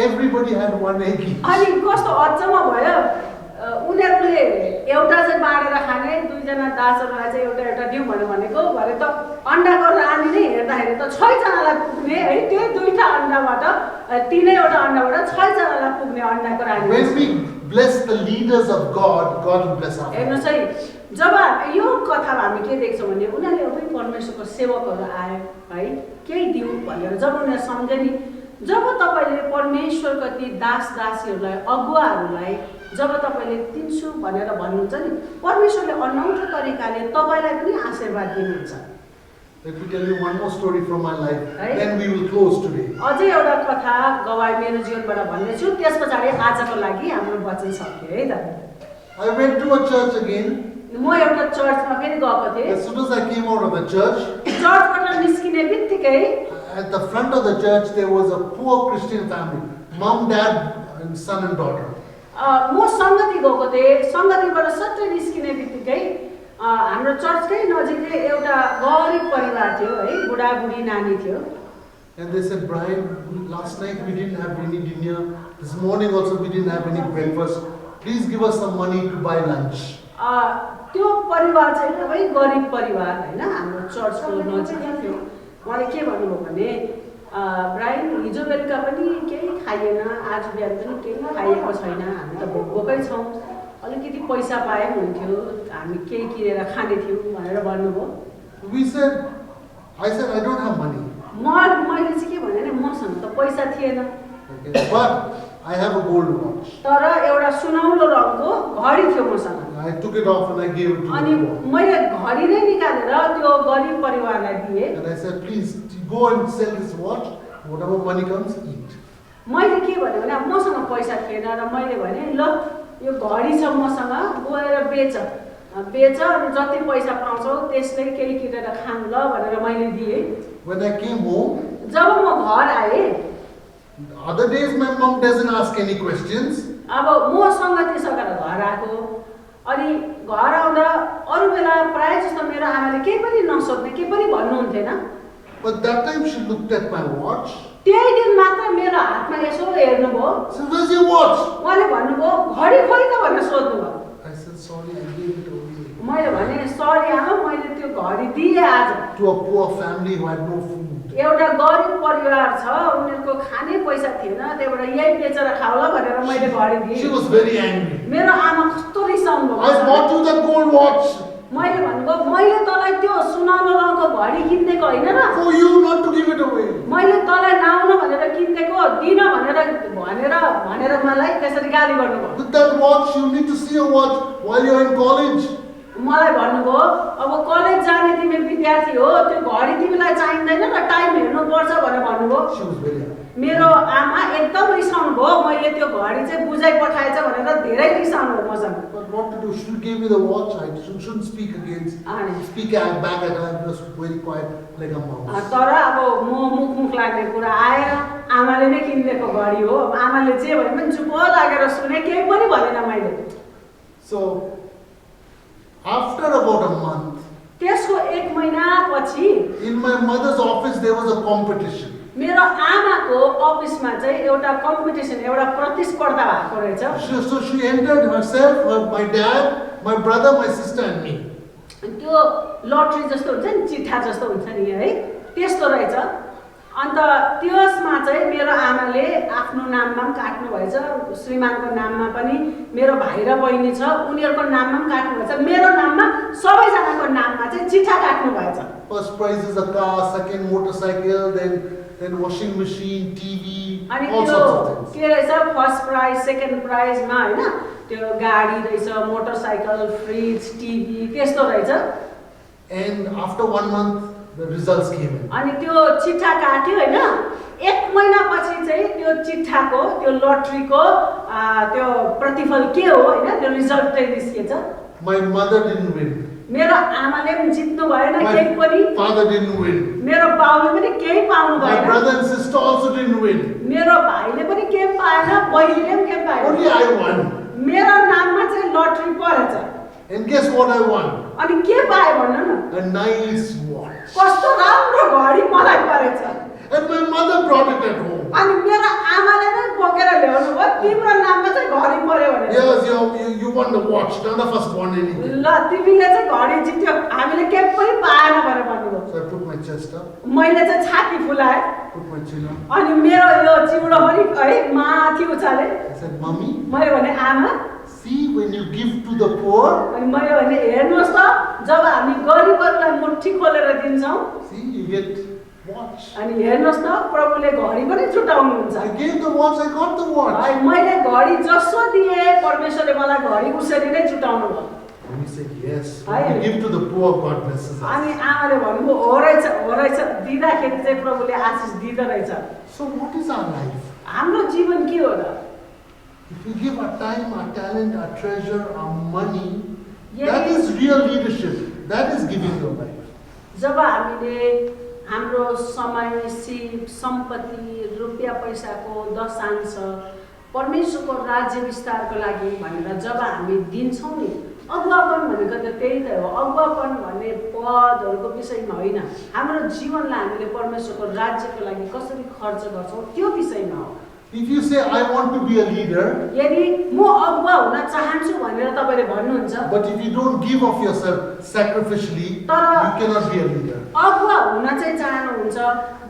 Everybody had 1 egg each. अनि कस्तो अचम्म भयो, उनीहरूले एउटा चाहिँ बाँडेर खाने, 2जना दासहरूलाई चाहिँ एउटा दिउँ भनेको भरे त अन्डाको रानी नै हेर्दाखेरि त 6जनालाई पुग्ने है, त्यही 2टा अन्डाबाट 3वटा अन्डाबाट 6जनालाई पुग्ने अन्डाको रानी। When we bless the leaders of God, God will bless us. हेर्नुहोस् है, जब यो कथामा हामी के देख्छौँ भने उनीहरूले पनि परमेश्वरको सेवकहरू आयो है, केही दिउँ भनेर जब उनीहरू सम्झे नि, जब तपाईँले परमेश्वरका ती दास-दासीहरूलाई, अगुवाहरूलाई जब तपाईँले दिन्छु भनेर भन्नुहुन्छ नि, परमेश्वरले अनौठो तरिकाले तपाईँलाई पनि आशीर्वाद दिनुहुन्छ। Let me tell you one more story from my life. Then we will close today. अझै एउटा कथा गवाई मेरो जीवनबाट भन्नेछु, त्यस पछाडि आजको लागि हाम्रो वचन सकियो है त। I went to a church again. म एउटा चर्चमा फेरि गएको थिएँ। As soon as I came out of the church, चर्चबाट निस्किने बित्तिकै at the front of the church there was a poor Christian family, mom, dad, and son and daughter. म सङ्गति गएको थिएँ, सङ्गतिबाट सट्टै निस्किने बित्तिकै हाम्रो चर्चकै नजिकै एउटा गरिब परिवार थियो है, बुढाबुढी नानी थियो। And they said, Brian, last night we didn't have any dinner. This morning also we didn't have any breakfast. Please give us some money to buy lunch. त्यो परिवार चाहिँ एकदमै गरिब परिवार होइन, हाम्रो चर्चको नजिकै थियो। उहाँले के भन्नुभयो भने, ब्रायन हिजो बेलुका पनि केही खाइएन, आज बिहान पनि केही खाइएको छैन, हामी त भोकै छौँ, अलिकति पैसा पाए हुन्थ्यो, हामी केही किनेर खाने थियौँ भनेर भन्नुभयो। I said, I don't have money. मैले चाहिँ के भने मसँग त पैसा थिएन, but I have a gold watch. तर एउटा सुनौलो रङको घडी थियो मसँग। I took it off and I gave it to अनि मैले घडी नै निकालेर त्यो गरिब परिवारलाई दिएँ। And I said, please go and sell this watch. Whatever money comes, eat. मैले के भने मसँग पैसा थिएन र मैले भने ल यो घडी छ मसँग, गएर बेच अनि जति पैसा पाउँछौ त्यसले केही किनेर खानु ल भनेर मैले दिएँ। When I came home, जब म घर आएँ, other days my mom doesn't ask any questions. अब म सङ्गति सकेर घर आएको, अनि घर आउँदा अरू बेला प्रायः जस्तो मेरो आमाले केही पनि नसोध्ने, केही पनि भन्नुहुन्थेन। But that time she looked at my watch. त्यही दिन मात्र मेरो हातमा यसो हेर्नुभयो। So where's your watch? उहाँले भन्नुभयो घडी खोइ त भनेर सोध्नुभयो। I said, sorry, I gave it away. मैले भने सरी आमा, मैले त्यो घडी दिएँ आज। To a poor family who had no food. एउटा गरिब परिवार छ, उनीहरूको खाने पैसा थिएन, त्यहाँबाट यही बेचेर खाऊ ल भनेर मैले घडी दिएँ। She was very angry. मेरो आमा कस्तो रिसाउनु भयो। I bought you that gold watch. मैले भन्नुभयो मैले तँलाई त्यो सुनौलो रङको घडी किनिदिएको होइन र, For you not to give it away. मैले तँलाई नआउन भनेर किनिदिएको, दिन भनेर मलाई त्यसरी गाली गर्नुभयो। With that watch, you need to see a watch while you're in college. मलाई भन्नुभयो अब कलेज जाने तिमी विद्यार्थी हो, त्यो घडी तिमीलाई चाहिँदैन र टाइम हेर्नुपर्छ भनेर भन्नुभयो। She was very angry. मेरो आमा एकदम रिसाउनु भयो मैले त्यो घडी चाहिँ बुझाइ पठाएछ भनेर धेरै रिसाउनु भयो मसँग। But what to do? She gave me the watch. I shouldn't speak against. Speak back at her. I was very quiet like a mouse. तर अब म मुख लाग्ने कुरा आएर आमाले नै किनिदिएको घडी हो। आमाले जे भने पनि चुप लागेर सुने, केही पनि भनेन मैले। So after about a month, त्यसको 1 महिनापछि in my mother's office there was a competition. मेरो आमाको अफिसमा चाहिँ एउटा कम्पिटिसन, एउटा प्रतिस्पर्धा भएको रहेछ। So she entered herself, my dad, my brother, my sister and me. त्यो लटरी जस्तो हुन्छ नि, चिठा जस्तो हुन्छ नि है, त्यस्तो रहेछ। अन्त त्यसमा चाहिँ मेरो आमाले आफ्नो नाममा पनि काट्नु भएछ, श्रीमानको नाममा पनि, मेरो भाइ र बहिनी छ उनीहरूको नाममा पनि काट्नु भएछ, मेरो नाममा सबैजनाको नाममा चाहिँ चिठा काट्नु भएछ। First prize is a car, second motorcycle, then washing machine, TV, all sorts of things. के रहेछ फर्स्ट प्राइज, सेकेन्ड प्राइजमा हैन त्यो गाडी रहेछ, मोटरसाइकल, फ्रिज, टिभी त्यस्तो रहेछ। And after 1 month the results came in. अनि त्यो चिठा काट्यो हैन, 1 महिनापछि चाहिँ त्यो चिठाको, त्यो लटरीको त्यो प्रतिफल के हो हैन, त्यो रिजल्ट चाहिँ निस्केछ। My mother didn't win. मेरो आमाले पनि जित्नु भएन केही पनि। My father didn't win. मेरो बाउले पनि केही पाउनु भएन। My brother and sister also didn't win. मेरो भाइले पनि केही पाएन, बहिनीले पनि केही पाएन। Only I won. मेरो नाममा चाहिँ लटरी परेछ। And guess what I won? अनि के पाए भन्नु न? A nice watch. कस्तो राम्रो घडी मलाई परेछ। And my mother brought it at home. अनि मेरो आमाले नै बोकेर ल्याउनु भयो, तिम्रो नाममा चाहिँ घडी पर्यो भनेर। Yes, you won the watch. None of us won anything. ल तिमीले चाहिँ घडी जित्यो, हामीले केही पनि पाएन भनेर भन्नुभयो। So I put my chest up. मैले चाहिँ छाती फुलाए, Put my chin up. अनि मेरो यो चिउडो पनि है माथि उचाले। I said, Mommy, मैले भने आमा, see when you give to the poor, अनि मैले भने हेर्नुहोस् त जब हामी गरिबहरूलाई मुट्ठी खोलेर दिन्छौँ, see you get watch. अनि हेर्नुहोस् त प्रभुले घडी पनि छुटाउनुहुन्छ। I gave the watch, I got the watch. मैले घडी जसो दिए परमेश्वरले मलाई घडी उसरी नै छुटाउनु भयो। And he said, yes, when you give to the poor, God blesses us. अनि आमाले भन्नुभयो हो रहेछ दिँदाखेरि चाहिँ प्रभुले आशिष दिँदो रहेछ। So what is our life? हाम्रो जीवन के हो त? If we give our time, our talent, our treasure, our money, Yes. that is real leadership. That is giving your life. जब हामीले हाम्रो समय, सिप, सम्पत्ति, रुपियाँ पैसाको दशांश परमेश्वरको राज्य विस्तारको लागि भनेर जब हामी दिन्छौँ नि, अगुवापन भनेको त त्यही त हो। अगुवापन भन्ने पदहरूको विषयमा होइन, हाम्रो जीवनलाई हामीले परमेश्वरको राज्यको लागि कसरी खर्च गर्छौँ त्यो विषयमा हो। If you say, I want to be a leader, यदि म अगुवा हुन चाहन्छु भनेर तपाईले भन्नुहुन्छ, but if you don't give of yourself sacrificially, you cannot be a leader. अगुवा हुन चाहिँ चाहनुहुन्छ,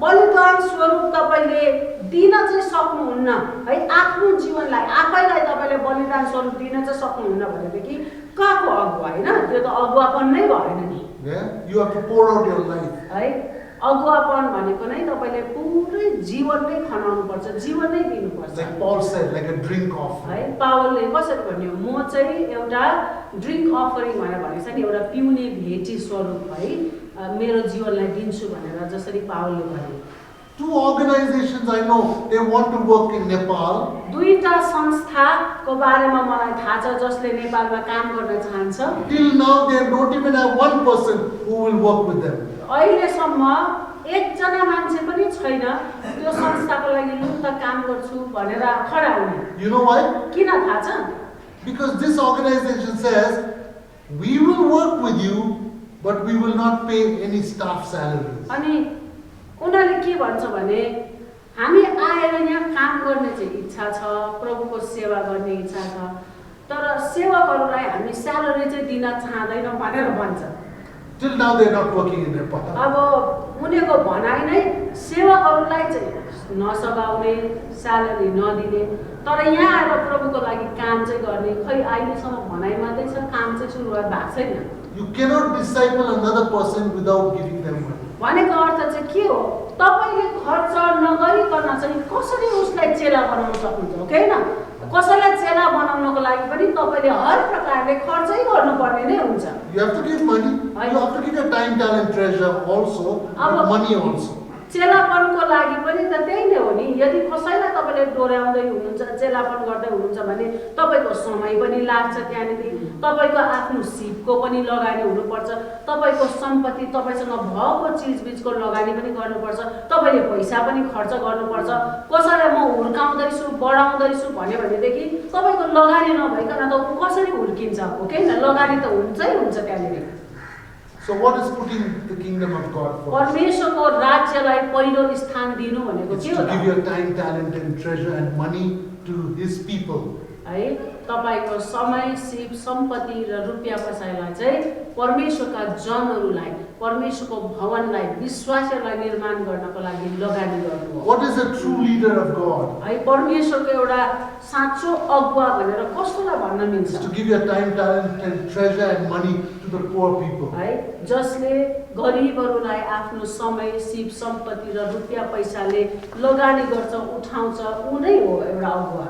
बलिदान स्वरूप तपाईले दिन चाहिँ सक्नुहुन्न है, आफ्नो जीवनलाई आफैलाई तपाईले बलिदान स्वरूप दिन चाहिँ सक्नुहुन्न भनेदेखि कहाँको अगुवा हैन, त्यो त अगुवापन नै भएन नि। Yeah, you have to pour out your life. है अगुवापन भनेको नै तपाईले पुरै जीवन नै खनाउनु पर्छ, जीवन नै दिनुपर्छ। Like Paul said, like a drink offering. है पावलले कसरी भन्यो, म चाहिँ एउटा ड्रिङ्क अफरिङ भनेर भनेछ नि, एउटा पिउने भेटी स्वरूप है मेरो जीवनलाई दिन्छु भनेर जसरी पावलले भन्यो। 2 organizations I know, they want to work in Nepal. दुईटा संस्थाको बारेमा मलाई थाहा छ जसले नेपालमा काम गर्न चाहन्छ। Till now, they don't even have one person who will work with them. अहिलेसम्म एकजना मान्छे पनि छैन त्यो संस्थाको लागि लु त काम गर्छु भनेर खडा हुने। You know why? किन थाहा छ? Because this organization says, we will work with you, but we will not pay any staff salaries. अनि उनीहरूले के भन्छ भने हामी आएर यहाँ काम गर्ने चाहिँ इच्छा छ, प्रभुको सेवा गर्ने इच्छा छ, तर सेवकहरूलाई हामी स्यालेरी चाहिँ दिन चाहदैनौँ भनेर भन्छ। Till now, they are not working in Nepal. अब उनीहरूको भनाइ नै सेवकहरूलाई चाहिँ नसघाउने, स्यालेरी नदिने, तर यहाँ आएर प्रभुको लागि काम चाहिँ गर्ने, खै अहिलेसम्म भनाइ मात्रै छ, काम चाहिँ सुरुवात भएको छैन। You cannot disciple another person without giving them money. भनेको अर्थ चाहिँ के हो, तपाईले खर्च नगरिकन चाहिँ कसरी उसलाई चेला बनाउन सक्नुहुन्छ, हो कि हैन? कसैलाई चेला बनाउनको लागि पनि तपाईले हर प्रकारले खर्चै गर्नुपर्ने नै हुन्छ। You have to give money. You have to give your time, talent, treasure also, but money also. चेलापनको लागि पनि त त्यही नै हो नि। यदि कसैलाई तपाईँले डोर्याउँदै हुनुहुन्छ, चेलापन गर्दै हुनुहुन्छ भने तपाईँको समय पनि लाग्छ, त्यहाँनिर तपाईँको आफ्नो सिपको पनि लगानी हुनुपर्छ, तपाईँको सम्पत्ति तपाईँसँग भएको चिजबिजको लगानी पनि गर्नुपर्छ, तपाईँले पैसा पनि खर्च गर्नुपर्छ। कसैलाई म हुर्काउँदैछु बढाउँदैछु भन्यो भनेदेखि तपाईँको लगानी नभइकन त ऊ कसरी हुर्किन्छ हो कि होइन? लगानी त हुन्छै हुन्छ त्यहाँनिर। So what is putting the kingdom of God first? परमेश्वरको राज्यलाई पहिलो स्थान दिनु भनेको It's के हो to त? give your time, talent, and treasure and money to His people. है तपाईको समय, सिप, सम्पत्ति र रुपियाँ पैसालाई चाहिँ परमेश्वरका जनहरूलाई, परमेश्वरको भवनलाई, विश्वासीहरूलाई निर्माण गर्नको लागि लगानी गर्नु हो। What is a true leader of God? है परमेश्वरको एउटा साँचो अगुवा भनेर कसलाई भन्न मिल्छ? It's to give your time, talent, and treasure and money to the poor people. है जसले गरिबहरूलाई आफ्नो समय, सिप, सम्पत्ति र रुपियाँ पैसाले लगानी गर्छ, उठाउँछ, ऊ नै हो एउटा अगुवा।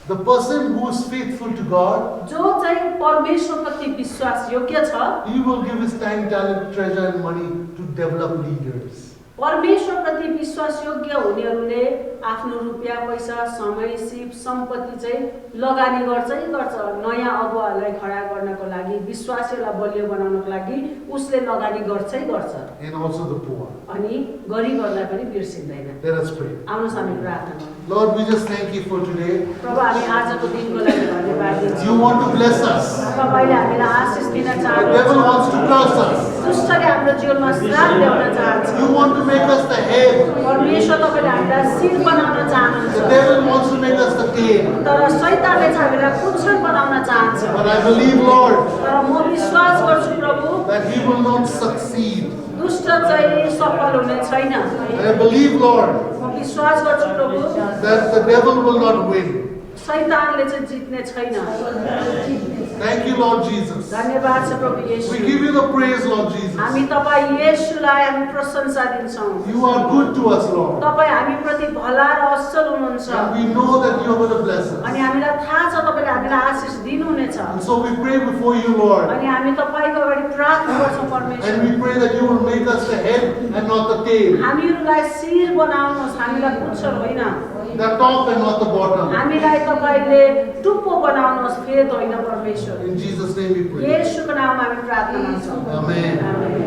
The person who is faithful to God, जो चाहिँ परमेश्वरप्रति विश्वास योग्य छ, he will give his time, talent, treasure and money to develop leaders. परमेश्वरप्रति विश्वास योग्य हुनेहरूले आफ्नो रुपियाँ पैसा, समय, सिप, सम्पत्ति चाहिँ लगानी गर्छै गर्छ। नयाँ अगुवाहरूलाई खडा गर्नको लागि, विश्वासीलाई बलियो बनाउनको लागि उसले लगानी गर्छै गर्छ। And also the poor. अनि गरिबहरूलाई पनि बिर्सिँदैन। Let us pray. आउनुहोस् हामी प्रार्थना गरौँ। Lord, we just thank you for today. प्रभु हामी आजको दिनको लागि धन्यवाद दिन्छौँ। You want to bless us. तपाईँले हामीलाई आशिष दिन The चाहनुहुन्छ। devil wants to curse us. दुष्टले हाम्रो जीवनमा श्राप ल्याउन चाहन्छ। You want to make us the head. परमेश्वर तपाईँले हामीलाई सिर बनाउन The चाहनुहुन्छ। devil wants to make us the tail. तर शैतानले चाहिँ हामीलाई पुच्छर बनाउन चाहन्छ। But I believe, Lord, तर म विश्वास गर्छु प्रभु that he will not succeed. दुष्ट चाहिँ सफल हुने छैन। And I believe, Lord, म विश्वास गर्छु प्रभु that the devil will not win. शैतानले चाहिँ जित्ने छैन। Thank you, Lord Jesus. धन्यवाद छ प्रभु We Yeshu. give you the praise, Lord Jesus. हामी तपाईँ येशूलाई हामी प्रशंसा दिन्छौँ। You are good to us, Lord. तपाईँ हामीप्रति भला र असल हुनुहुन्छ। And we know that you are going to bless us. अनि हामीलाई थाहा छ तपाईँले हामीलाई आशिष दिनुहुनेछ। And so we pray before you, Lord. अनि हामी तपाईँको अगाडि प्रार्थना गर्छौँ परमेश्वर। And we pray that you will make us the head and not the tail. हामीहरूलाई शिर बनाउनुहोस्, हामीलाई पुच्छर होइन। The top and not the bottom. हामीलाई तपाईँले टुप्पो बनाउनुहोस्, फेद होइन परमेश्वर। In Jesus' name we pray. येशूको नाममा हामी प्रार्थना गर्छौँ। Amen. आमेन।